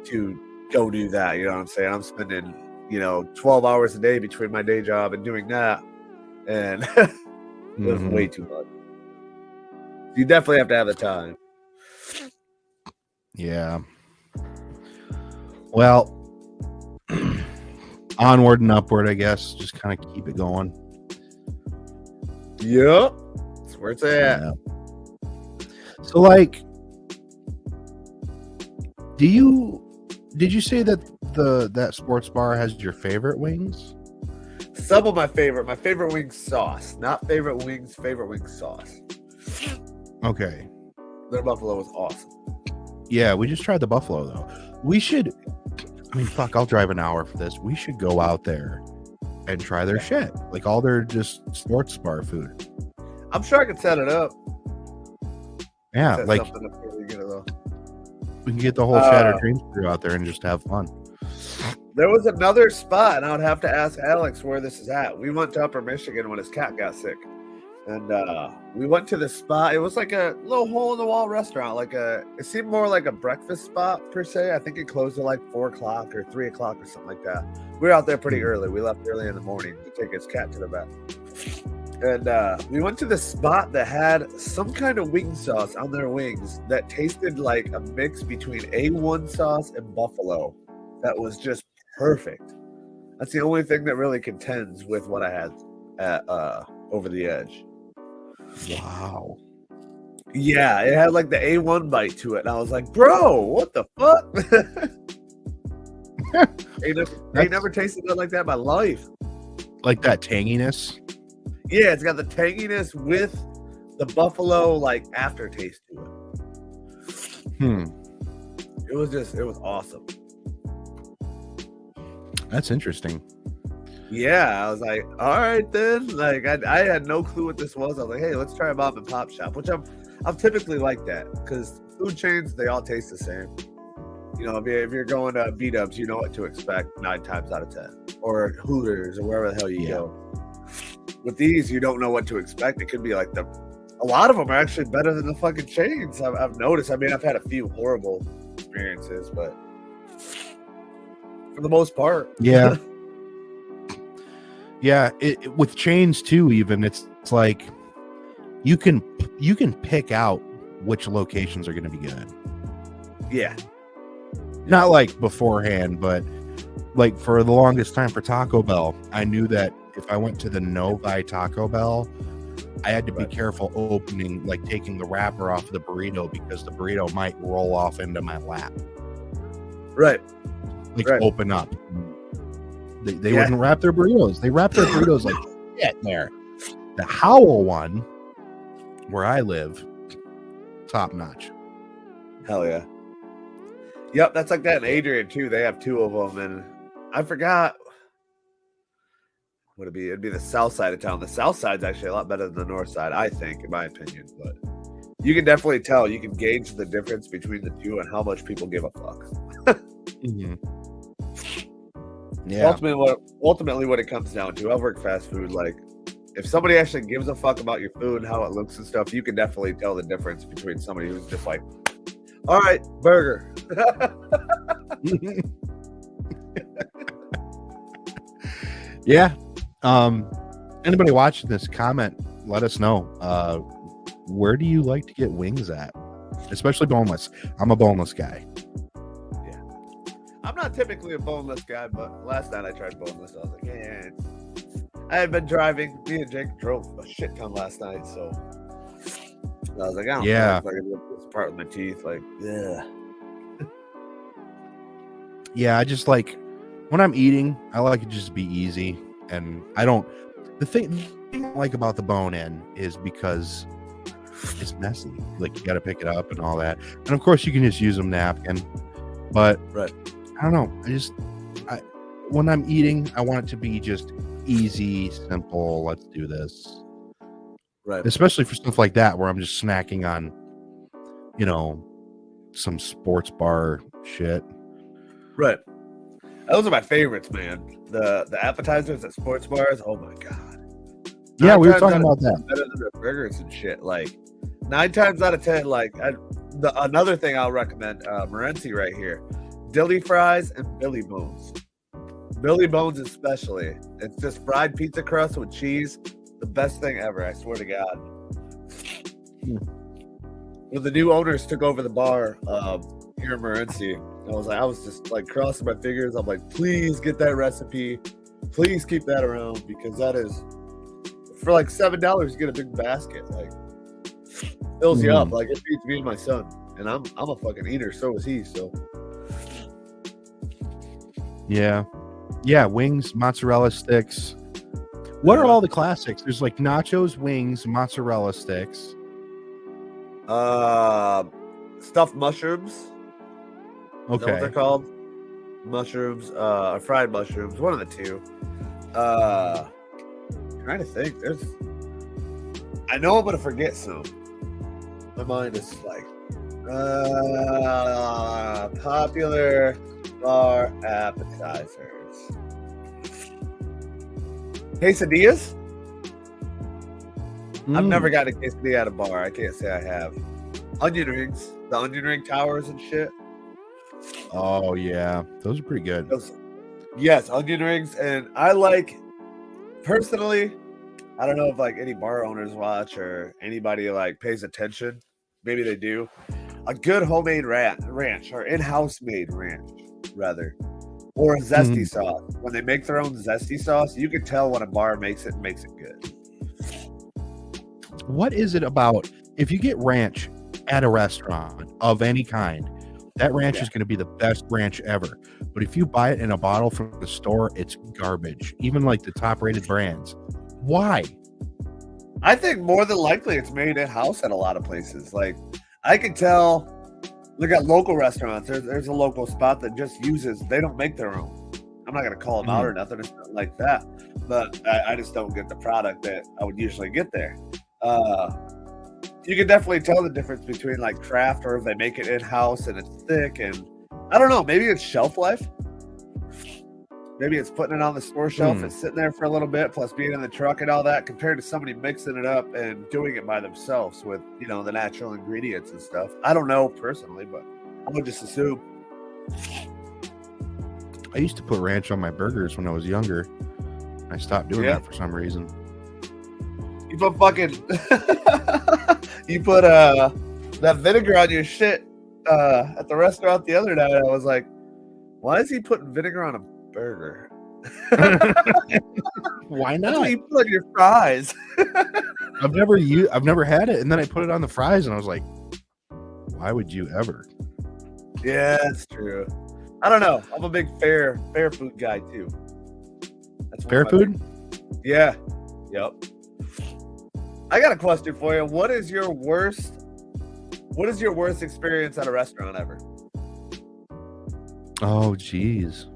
S3: to go do that. You know what I'm saying? I'm spending, you know, 12 hours a day between my day job and doing that, and it's way too much. You definitely have to have the time.
S1: Yeah. Well, onward and upward, I guess. Just kind of keep it going.
S3: Yep. That's where it's at.
S1: Yeah. So, like, did you say that that sports bar has your favorite wings?
S3: Some of my favorite wing sauce. Not favorite wings, favorite wing sauce.
S1: Okay.
S3: Their buffalo was awesome.
S1: Yeah, we just tried the buffalo though. We should. I mean, fuck, I'll drive an hour for this. We should go out there and try their shit. Like all their just sports bar food.
S3: I'm sure I could set it up.
S1: Yeah,
S3: Set
S1: like
S3: something up really good, though.
S1: we can get the whole Shattered Dreams crew out there and just have fun.
S3: There was another spot, and I would have to ask Alex where this is at. We went to Upper Michigan when his cat got sick. And we went to this spot. It was like a little hole-in-the-wall restaurant. It seemed more like a breakfast spot, per se. I think it closed at like 4 o'clock or 3 o'clock or something like that. We were out there pretty early. We left early in the morning to take his cat to the vet. And we went to this spot that had some kind of wing sauce on their wings that tasted like a mix between A1 sauce and buffalo. That was just perfect. That's the only thing that really contends with what I had at Over the Edge.
S1: Wow.
S3: Yeah, it had like the A1 bite to it. And I was like, bro, what the fuck? ain't never tasted nothing like that in my life.
S1: Like that tanginess.
S3: Yeah, it's got the tanginess with the buffalo like aftertaste to it. It was awesome.
S1: That's interesting.
S3: Yeah, I was like, all right then. Like I had no clue what this was. I was like, hey, let's try a mom and pop shop, which I'm typically like that because food chains, they all taste the same. You know, if you're going to B-dubs, you know what to expect 9 times out of 10, or Hooters or wherever the hell you go. With these, you don't know what to expect. It could be like a lot of them are actually better than the fucking chains. I've noticed. I mean, I've had a few horrible experiences, but for the most part,
S1: yeah. Yeah, with chains too. Even it's like you can pick out which locations are going to be good.
S3: Yeah,
S1: not like beforehand, but like for the longest time for Taco Bell, I knew that if I went to the Novi Taco Bell, I had to be careful taking the wrapper off the burrito because the burrito might roll off into my lap.
S3: Right.
S1: Open up. They wouldn't wrap their burritos. They wrap their burritos like shit there. The Howell one, where I live, top notch.
S3: Hell yeah. Yep, that's like that in Adrian too. They have 2 of them, and I forgot what it'd be the south side of town. The south side's actually a lot better than the north side, I think, in my opinion. But you can definitely tell, you can gauge the difference between the two and how much people give a fuck.
S1: Mm-hmm. Yeah.
S3: Ultimately, what it comes down to, I've worked fast food. Like, if somebody actually gives a fuck about your food and how it looks and stuff, you can definitely tell the difference between somebody who's just like, all right, burger.
S1: Yeah. Anybody watching this, comment, let us know. Where do you like to get wings at? Especially boneless. I'm a boneless guy.
S3: Yeah. I'm not typically a boneless guy, but last night I tried boneless. I was like, yeah. I had been driving. Me and Jake drove a shit ton last night, so I was like, I don't know if I can rip this part with my teeth. Like, yeah.
S1: Yeah, I just like when I'm eating, I like it just to be easy. And I don't, the thing I like about the bone in is because it's messy. Like, you got to pick it up and all that. And of course, you can just use a napkin. But I don't know. When I'm eating, I want it to be just easy, simple. Let's do this.
S3: Right.
S1: Especially for stuff like that where I'm just snacking on, some sports bar shit.
S3: Right. Those are my favorites, man. The appetizers at sports bars. Oh my god.
S1: Yeah, we were talking about that.
S3: Better than the burgers and shit. Like 9 times out of 10. Like another thing I'll recommend, Morenci right here, dilly fries and Billy Bones. Billy Bones especially. It's just fried pizza crust with cheese. The best thing ever. I swear to God. When the new owners took over the bar here in Morenci, I was just like crossing my fingers. I'm like, please get that recipe. Please keep that around, because that is for like $7. You get a big basket. Like, fills you up. Like, it feeds me and my son. And I'm a fucking eater. So is he. So
S1: yeah, wings, mozzarella sticks. What are all the classics? There's like nachos, wings, mozzarella sticks.
S3: Stuffed mushrooms.
S1: Okay.
S3: Is that what they're called? Mushrooms, fried mushrooms, one of the two. Trying to think. I know I'm gonna forget some. My mind is like popular Bar appetizers. Quesadillas? I've never gotten a quesadilla at a bar. I can't say I have. Onion rings. The onion ring towers and shit.
S1: Oh yeah, those are pretty good.
S3: Yes, onion rings. And I like, personally, I don't know if like any bar owners watch or anybody like pays attention. Maybe they do. A good homemade ranch or in-house made ranch, rather. Or a zesty sauce. When they make their own zesty sauce, you can tell when a bar makes it good.
S1: What is it about if you get ranch at a restaurant of any kind, that ranch is going to be the best ranch ever. But if you buy it in a bottle from the store, it's garbage. Even like the top rated brands. Why?
S3: I think more than likely it's made in-house at a lot of places. Like, I can tell, look at local restaurants. There's a local spot that just uses, they don't make their own. I'm not going to call them out or nothing. It's not like that. But I just don't get the product that I would usually get there. You can definitely tell the difference between like craft or if they make it in-house and it's thick, and I don't know, maybe it's shelf life. Maybe it's putting it on the store shelf and sitting there for a little bit, plus being in the truck and all that, compared to somebody mixing it up and doing it by themselves with, you know, the natural ingredients and stuff. I don't know personally, but I would just assume.
S1: I used to put ranch on my burgers when I was younger. I stopped doing that for some reason.
S3: You put fucking you put that vinegar on your shit at the restaurant the other night. I was like, why is he putting vinegar on a burger?
S1: Why not?
S3: That's what you put on your fries.
S1: I've never had it, and then I put it on the fries, and I was like, why would you ever?
S3: Yeah, that's true. I don't know. I'm a big fair food guy too. That's
S1: fair food.
S3: Yeah. Yep. I got a question for you. What is your worst experience at a restaurant ever?
S1: Oh, geez.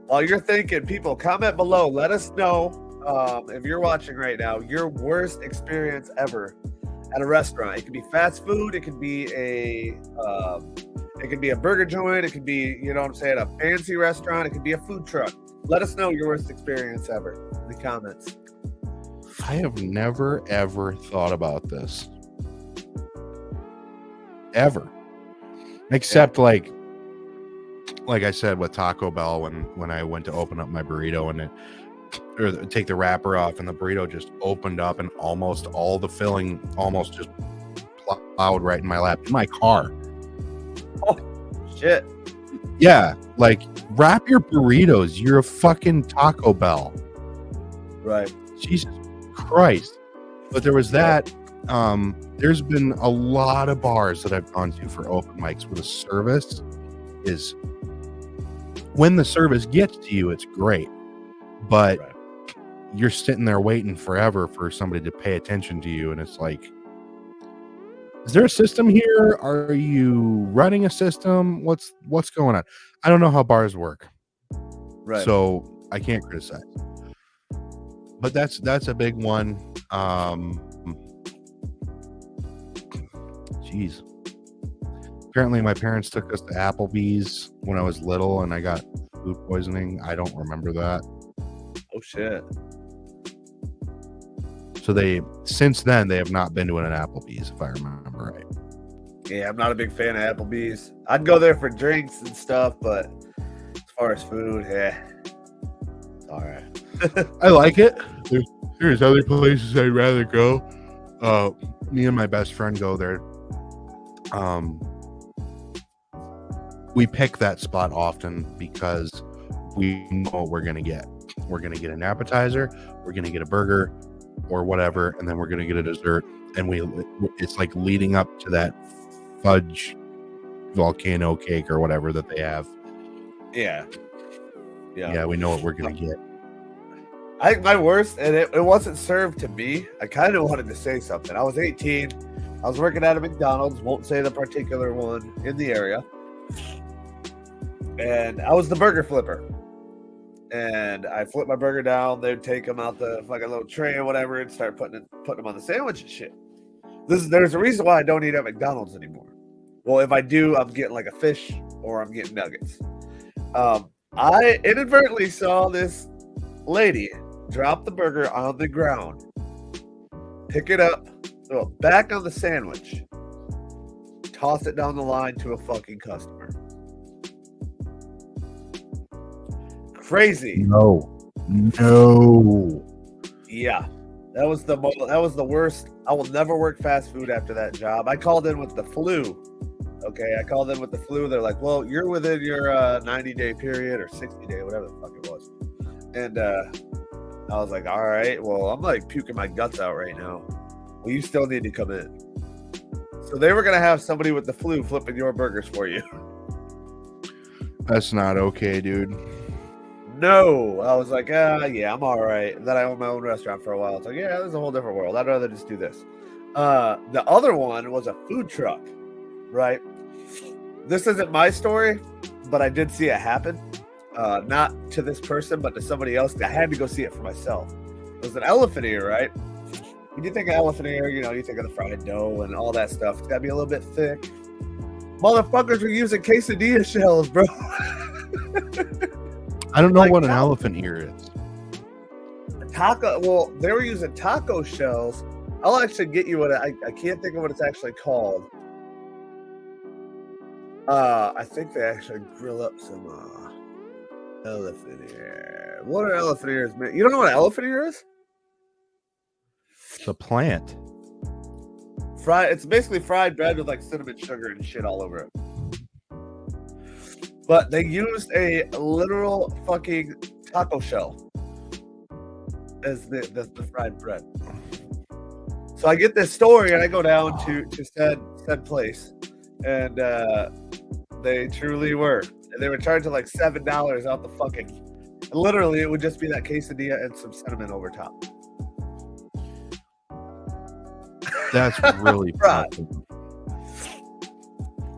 S3: While you're thinking, people, comment below. Let us know if you're watching right now, your worst experience ever at a restaurant. It could be fast food. It could be a burger joint. It could be, you know what I'm saying, a fancy restaurant. It could be a food truck. Let us know your worst experience ever in the comments.
S1: I have never, ever thought about this. Ever. Except like I said with Taco Bell when I went to open up my burrito and take the wrapper off, and the burrito just opened up and almost all the filling almost just plowed right in my lap in my car.
S3: Oh, shit.
S1: Yeah, like wrap your burritos. You're a fucking Taco Bell.
S3: Right.
S1: Jesus Christ. But there was that. There's been a lot of bars that I've gone to for open mics where the service is, when the service gets to you, it's great. But you're sitting there waiting forever for somebody to pay attention to you. And it's like, is there a system here? Are you running a system? What's going on? I don't know how bars work.
S3: Right.
S1: So I can't criticize. But that's a big one. Jeez. Apparently my parents took us to Applebee's when I was little and I got food poisoning. I don't remember that.
S3: Oh shit.
S1: So since then they have not been to an Applebee's, if I remember right.
S3: Yeah, I'm not a big fan of Applebee's. I'd go there for drinks and stuff, but as far as food, it's all right.
S1: I like it. There's other places I'd rather go. Me and my best friend go there. We pick that spot often because we know what we're going to get. We're going to get an appetizer, we're going to get a burger or whatever, and then we're going to get a dessert. And it's like leading up to that fudge volcano cake or whatever that they have.
S3: Yeah,
S1: we know what we're going to get.
S3: I think my worst, and it wasn't served to me. I kind of wanted to say something. I was 18. I was working at a McDonald's, won't say the particular one in the area. And I was the burger flipper. And I flipped my burger down. They'd take them out the fucking little tray or whatever and start putting them on the sandwich and shit. There's a reason why I don't eat at McDonald's anymore. Well, if I do, I'm getting like a fish or I'm getting nuggets. I inadvertently saw this lady drop the burger on the ground, pick it up, throw it back on the sandwich, toss it down the line to a fucking customer. Crazy.
S1: No.
S3: Yeah. That was the worst. I will never work fast food after that job. I called in with the flu. Okay, I called in with the flu. They're like, well, you're within your 90-day period or 60-day, whatever the fuck it was. And I was like, all right, well, I'm like puking my guts out right now. Well, you still need to come in. So they were going to have somebody with the flu flipping your burgers for you.
S1: That's not okay, dude.
S3: No. I was like, yeah, I'm all right. And then I owned my own restaurant for a while. It's like, yeah, this is a whole different world. I'd rather just do this. The other one was a food truck, right? This isn't my story, but I did see it happen. Not to this person, but to somebody else. I had to go see it for myself. It was an elephant ear, right? When you think of elephant ear, you think of the fried dough and all that stuff. It's got to be a little bit thick. Motherfuckers were using quesadilla shells, bro.
S1: I don't know what an elephant ear is.
S3: Well, they were using taco shells. I'll actually get you I can't think of what it's actually called. I think they actually grill up some elephant ear. What are elephant ears, man? You don't know what an elephant ear is?
S1: It's a plant.
S3: It's basically fried bread with like cinnamon sugar and shit all over it. But they used a literal fucking taco shell as the fried bread. So I get this story and I go down to said place, and they truly were. And they were charging like $7 out the fucking. Literally, it would just be that quesadilla and some cinnamon over top.
S1: That's really
S3: fried.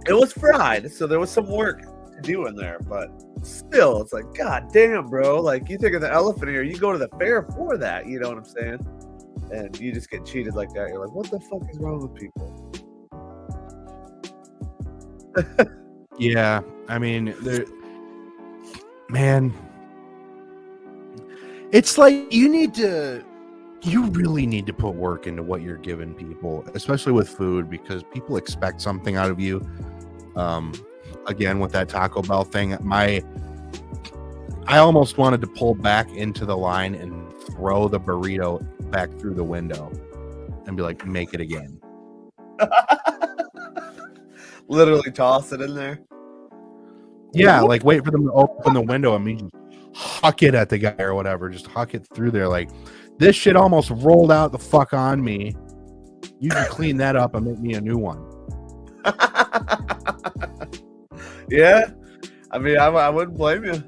S3: It was fried, so there was some work to do in there, but still, it's like, god damn, bro. Like, you think of the elephant ear, you go to the fair for that, you know what I'm saying? And you just get cheated like that. You're like, what the fuck is wrong with people?
S1: Yeah, I mean, man, it's like you really need to put work into what you're giving people, especially with food, because people expect something out of you. Again, with that Taco Bell thing, I almost wanted to pull back into the line and throw the burrito back through the window and be like, make it again.
S3: Literally toss it in there.
S1: Yeah, like wait for them to open the window and me just huck it at the guy or whatever. Just huck it through there. Like, this shit almost rolled out the fuck on me. You can clean that up and make me a new one.
S3: Yeah. I mean, I wouldn't blame you.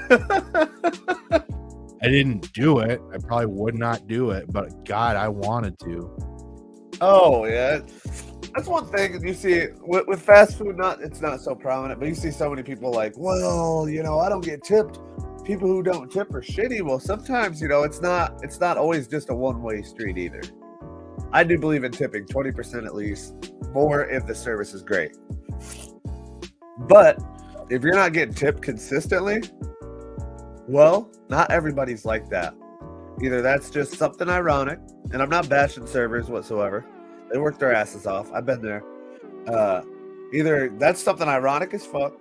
S1: I didn't do it. I probably would not do it, but God, I wanted to.
S3: Oh, yeah. That's one thing you see with fast food. It's not so prominent, but you see so many people like, well, I don't get tipped. People who don't tip are shitty. Well, sometimes, it's not always just a one-way street either. I do believe in tipping 20% at least, more if the service is great. But if you're not getting tipped consistently, well, not everybody's like that. Either that's just something ironic, and I'm not bashing servers whatsoever. They work their asses off. I've been there. Either that's something ironic as fuck,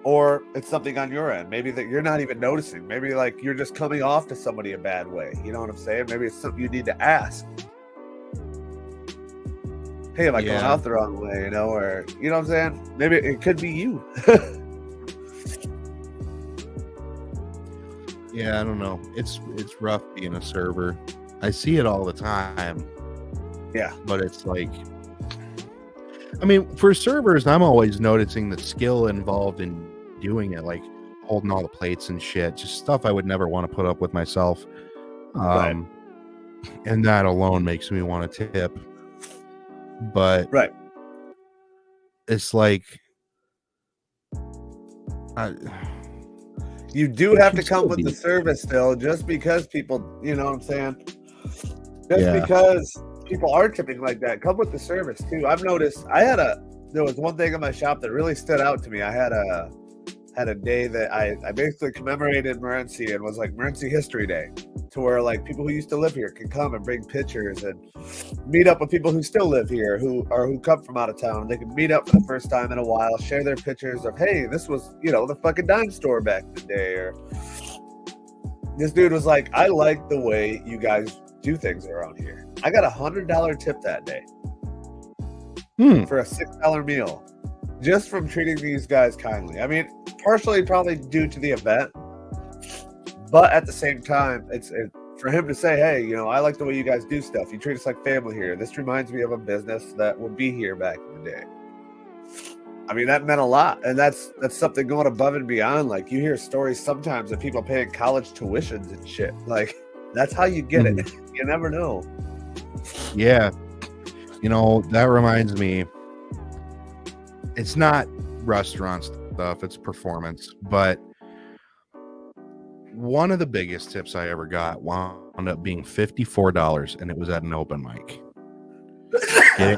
S3: or it's something on your end. Maybe that you're not even noticing. Maybe like you're just coming off to somebody a bad way. You know what I'm saying? Maybe it's something you need to ask. Hey, am I going out the wrong way? Or you know what I'm saying? Maybe it could be you.
S1: Yeah, I don't know. It's rough being a server. I see it all the time.
S3: Yeah.
S1: But it's like, I mean, for servers, I'm always noticing the skill involved in doing it, like holding all the plates and shit, just stuff I would never want to put up with myself.
S3: Right.
S1: And that alone makes me want to tip. But
S3: right.
S1: It's like,
S3: you do have to come with the service still, just because people, you know what I'm saying? Just because people are tipping like that, come with the service too. I've noticed I had there was one thing in my shop that really stood out to me. I had a day that I basically commemorated Morenci and was like Morenci History Day, to where like people who used to live here can come and bring pictures and meet up with people who still live here who come from out of town. They can meet up for the first time in a while, share their pictures of, hey, this was, the fucking dime store back in the day. Or this dude was like, I like the way you guys do things around here. I got $100 tip that day for a $6 meal, just from treating these guys kindly. I mean, partially probably due to the event, but at the same time, it's for him to say, hey, I like the way you guys do stuff. You treat us like family here. This reminds me of a business that would be here back in the day. I mean, that meant a lot, and that's something going above and beyond. Like, you hear stories sometimes of people paying college tuitions and shit. Like, that's how you get it. You never know.
S1: Yeah. That reminds me, it's not restaurant stuff, it's performance, but one of the biggest tips I ever got wound up being $54, and it was at an open mic.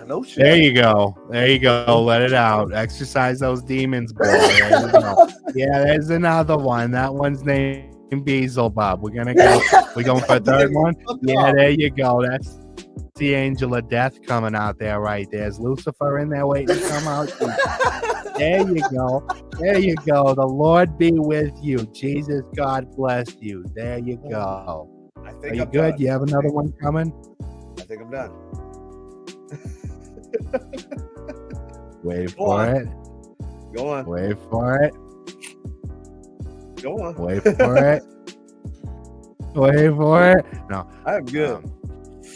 S3: No shit.
S1: There you go. Let it out. Exercise those demons, boy. There you go. Yeah, there's another one. That one's named Beelzebub. We're going for a third one. Yeah, there you go. That's the angel of death coming out there right there. There's Lucifer in there waiting to come out. There you go. The Lord be with you. Jesus, God bless you. There you go. Are you good? You have another one coming?
S3: I think I'm done.
S1: Wait for it.
S3: Go on.
S1: Wait for it.
S3: Go on.
S1: Wait for it. Wait for it. No,
S3: I'm good.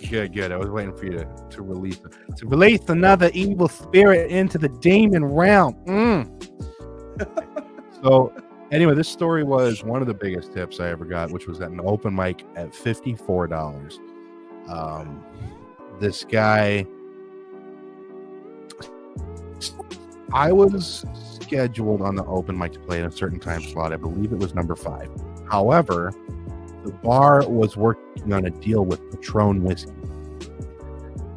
S1: Good. I was waiting for you to release another evil spirit into the demon realm. So, anyway, this story was one of the biggest tips I ever got, which was at an open mic at $54. This guy, I was scheduled on the open mic to play in a certain time slot. I believe it was number 5. However, the bar was working on a deal with Patron whiskey,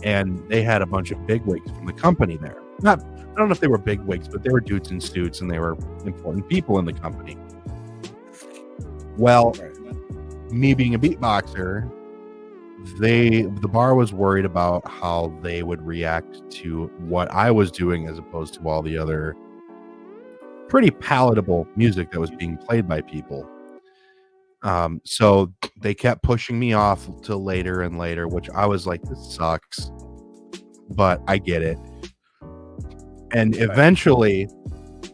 S1: and they had a bunch of bigwigs from the company there. I don't know if they were bigwigs, but they were dudes in suits, and they were important people in the company. Well, me being a beatboxer, the bar was worried about how they would react to what I was doing as opposed to all the other pretty palatable music that was being played by people. So they kept pushing me off till later and later, which I was like, this sucks, but I get it. And eventually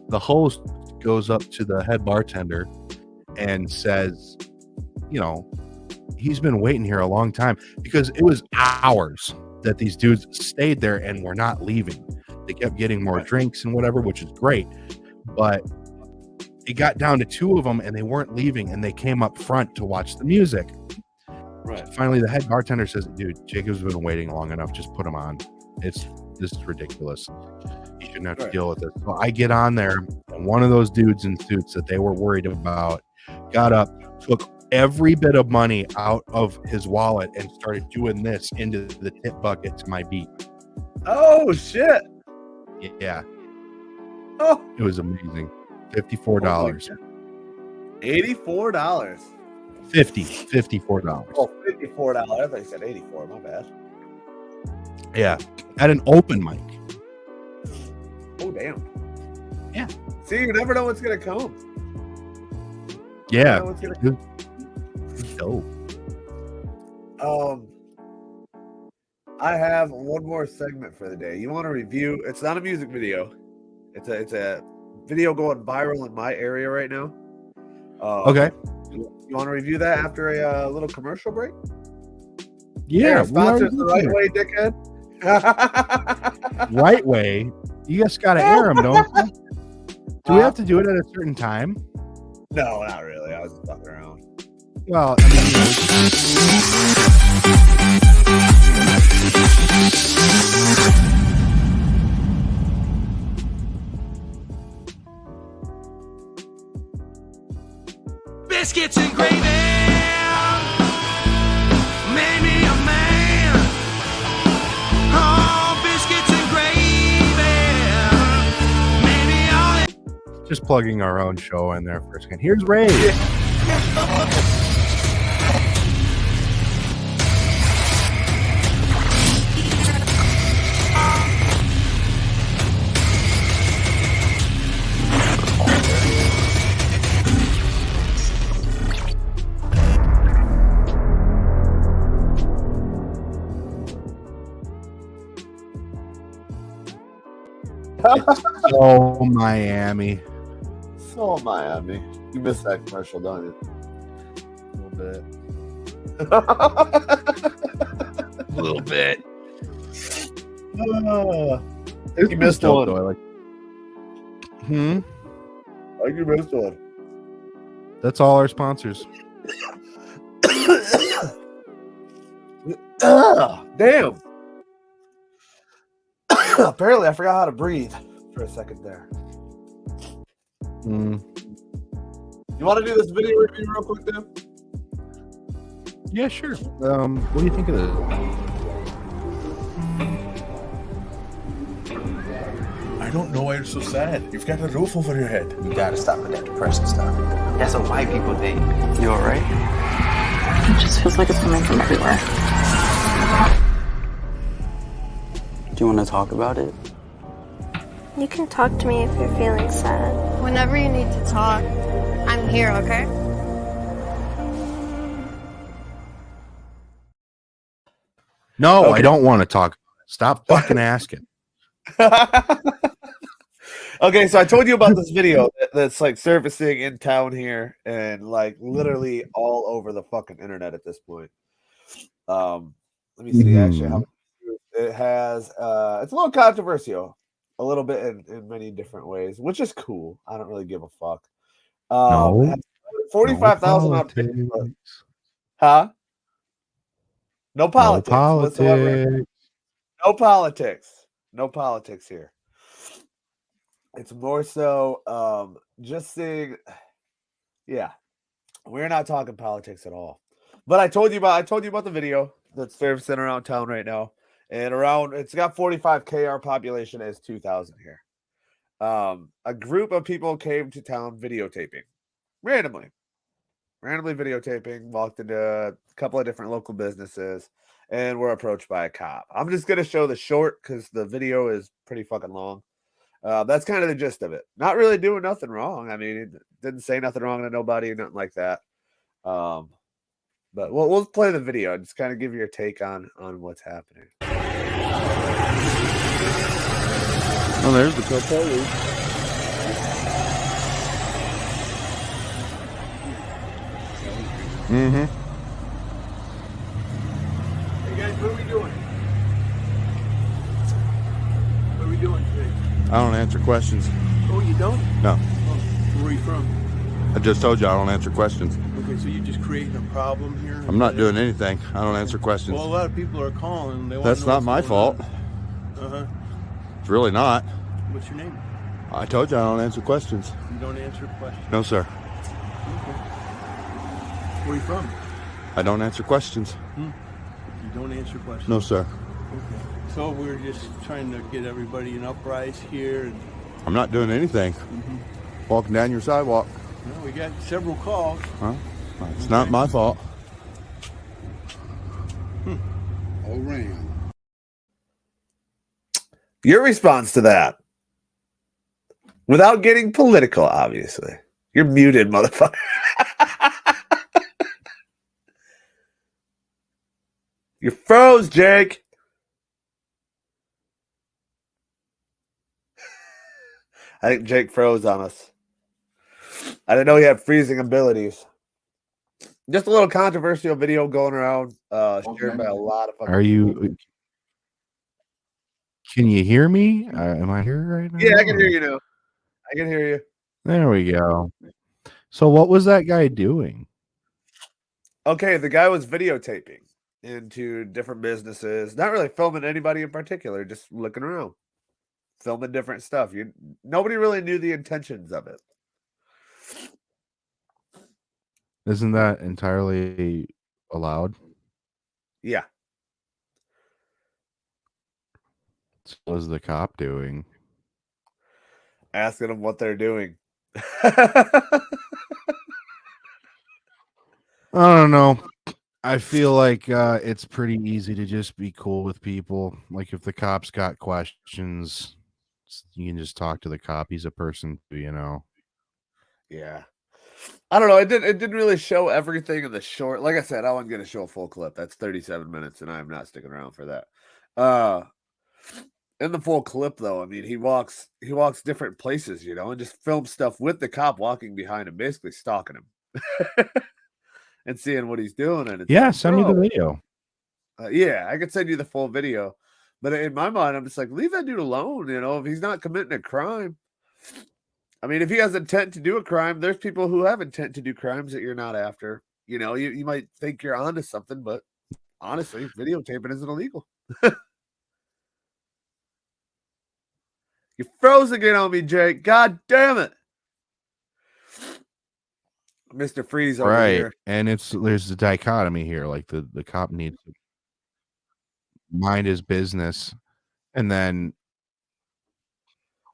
S1: the host goes up to the head bartender and says, he's been waiting here a long time, because it was hours that these dudes stayed there and were not leaving. They kept getting more drinks and whatever, which is great, but it got down to 2 of them and they weren't leaving, and they came up front to watch the music. Right. Finally, the head bartender says, dude, Jacob's been waiting long enough. Just put him on. This is ridiculous. You shouldn't have to deal with this. So I get on there, and one of those dudes in suits that they were worried about got up, took every bit of money out of his wallet and started doing this into the tip bucket to my beat.
S3: Oh, shit.
S1: Yeah.
S3: Oh,
S1: it was amazing. $54.
S3: $84.
S1: $54.
S3: Oh, $54. I thought you said 84. My bad.
S1: Yeah. At an open mic.
S3: Oh, damn.
S1: Yeah.
S3: See, you never know what's going to come.
S1: Yeah. Dope.
S3: I have one more segment for the day. You want to review? It's not a music video. It's a video going viral in my area right now.
S1: Okay.
S3: You want to review that after a little commercial break?
S1: Yeah.
S3: Sponsors the right way, dickhead.
S1: Right way. You just gotta air them, don't you? Do we have to do it at a certain time?
S3: No, not really. I was just fucking around.
S1: Well,
S2: Biscuits and gravy made me a man. Oh, biscuits and gravy
S1: Just plugging our own show in there for a second. Here's Ray. So Miami.
S3: So Miami. You missed that commercial, don't you?
S1: A little bit.
S3: A little bit. I think you
S1: This
S3: missed
S1: dope,
S3: one.
S1: though. I like. Hmm.
S3: I think you missed one.
S1: That's all our sponsors.
S3: Damn. Apparently, I forgot how to breathe for a second there.
S1: Mm.
S3: You want to do this video review real quick, Dan?
S1: Yeah, sure. What do you think of this?
S4: I don't know why you're so sad. You've got a roof over your head.
S5: You gotta stop with that depression stuff. That's a white people thing. You alright?
S6: It just feels like it's coming from everywhere.
S9: Do you want to talk about it?
S7: You can talk to me if you're feeling sad.
S8: Whenever you need to talk, I'm here, okay?
S1: No,
S3: Okay.
S1: I don't want to talk. Stop fucking asking.
S3: Okay, so I told you about this video that's like surfacing in town here and like literally all over the fucking internet at this point. Let me see actually how it has. It's a little controversial, a little bit in many different ways, which is cool. I don't really give a fuck.
S1: No.
S3: It has 45,000 on Facebook. Huh? No politics whatsoever. No politics. No politics here. It's more so just saying, yeah, we're not talking politics at all. But I told you about the video that's surfacing around town right now, and it's got 45K. Our population is 2,000 here. A group of people came to town videotaping randomly videotaping. Walked into a couple of different local businesses, and were approached by a cop. I'm just gonna show the short because the video is pretty fucking long. That's kind of the gist of it. Not really doing nothing wrong. I mean, it didn't say nothing wrong to nobody, nothing like that. But we'll play the video and just kind of give you your take on what's happening.
S1: Oh, there's the co-police. Mm-hmm.
S2: Hey guys, what are we doing? What are we doing today?
S1: I don't answer questions.
S2: Oh, you don't?
S1: No.
S2: Oh, where are you from?
S1: I just told you I don't answer questions.
S2: Okay, so you're just creating a problem here?
S1: I'm not doing anything. I don't answer questions.
S2: Well, a lot of people are calling. They want
S1: That's
S2: to know
S1: not my
S2: what's going
S1: fault.
S2: on. Uh-huh.
S1: It's really not.
S2: What's your name?
S1: I told you I don't answer questions.
S2: You don't answer questions.
S1: No, sir.
S2: Okay. Where are you from?
S1: I don't answer questions.
S2: You don't answer questions?
S1: No, sir.
S2: Okay. So we're just trying to get everybody an uprise here. And,
S1: I'm not doing anything. Walking down your sidewalk.
S2: well, we got several calls.
S1: Huh? It's not my fault.
S4: All ran.
S3: Your response to that, without getting political, obviously. You're muted, motherfucker. You froze, Jake. I think Jake froze on us. I didn't know he had freezing abilities. Just a little controversial video going around, shared by a lot of fucking
S1: Are you? Can you hear me? Am I here right now?
S3: Yeah, I can hear you now. I can hear you.
S1: There we go. So what was that guy doing?
S3: Okay, the guy was videotaping into different businesses, not really filming anybody in particular, just looking around, filming different stuff. Nobody really knew the intentions of it.
S1: Isn't that entirely allowed?
S3: Yeah.
S1: So what was the cop doing?
S3: Asking them what they're doing.
S1: I don't know. I feel like it's pretty easy to just be cool with people. Like if the cops got questions, you can just talk to the cop. He's a person,
S3: Yeah. I don't know. It didn't really show everything in the short. Like I said, I wasn't going to show a full clip. That's 37 minutes, and I'm not sticking around for that. In the full clip, though, I mean, he walks different places, and just films stuff with the cop walking behind him, basically stalking him and seeing what he's doing. And it's
S1: Yeah,
S3: like,
S1: send me the
S3: bro,
S1: video.
S3: yeah, I could send you the full video, but in my mind, I'm just like, leave that dude alone. If he's not committing a crime. I mean, if he has intent to do a crime, there's people who have intent to do crimes that you're not after. You might think you're onto something, but honestly, videotaping isn't illegal. You froze again on me, Jake. God damn it. Mr. Freeze over
S1: Right.
S3: here.
S1: And there's a dichotomy here. Like the cop needs to mind his business, and then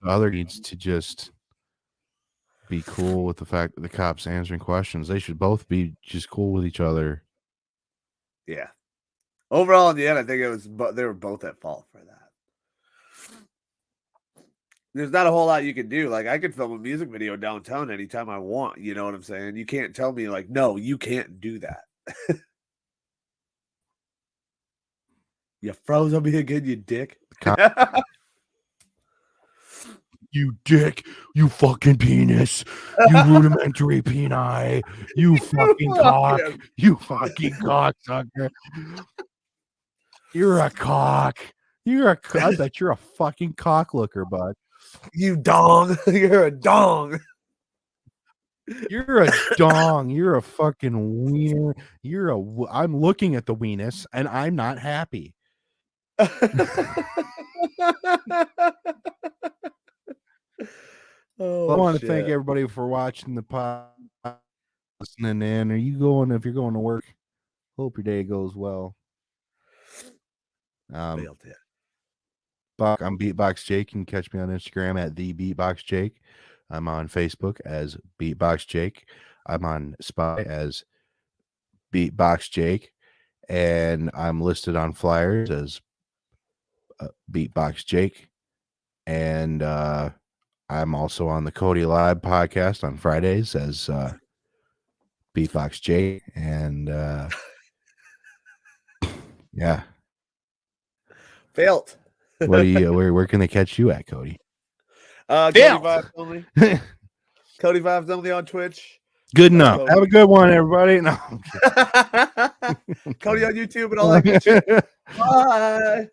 S1: the other needs to just be cool with the fact that the cop's answering questions. They should both be just cool with each other.
S3: Yeah. Overall, in the end, I think they were both at fault for that. There's not a whole lot you can do. Like, I could film a music video downtown anytime I want. You know what I'm saying? You can't tell me, like, no, you can't do that. You froze on me again, you dick.
S1: You dick, you fucking penis, you rudimentary peni, you fucking cock, you fucking cocksucker. You're a cock. I bet you're a fucking cock looker, bud.
S3: You dong. You're a dong.
S1: You're a dong. You're a fucking wiener. I'm looking at the weenus and I'm not happy. I want to thank everybody for watching the pod, listening in. If you're going to work, hope your day goes well. I'm Beatbox Jake. You can catch me on Instagram at the Beatbox Jake. I'm on Facebook as Beatbox Jake. I'm on Spy as Beatbox Jake, and I'm listed on flyers as Beatbox Jake. And I'm also on the Cody Live podcast on Fridays as Beatbox Jake. And yeah.
S3: Failed.
S1: What do you? Where can they catch you at, Cody?
S3: Cody Vibes only. Cody Vibes only on Twitch.
S1: Good enough. Cody. Have a good one, everybody. No.
S3: Cody on YouTube and all that good shit. Bye.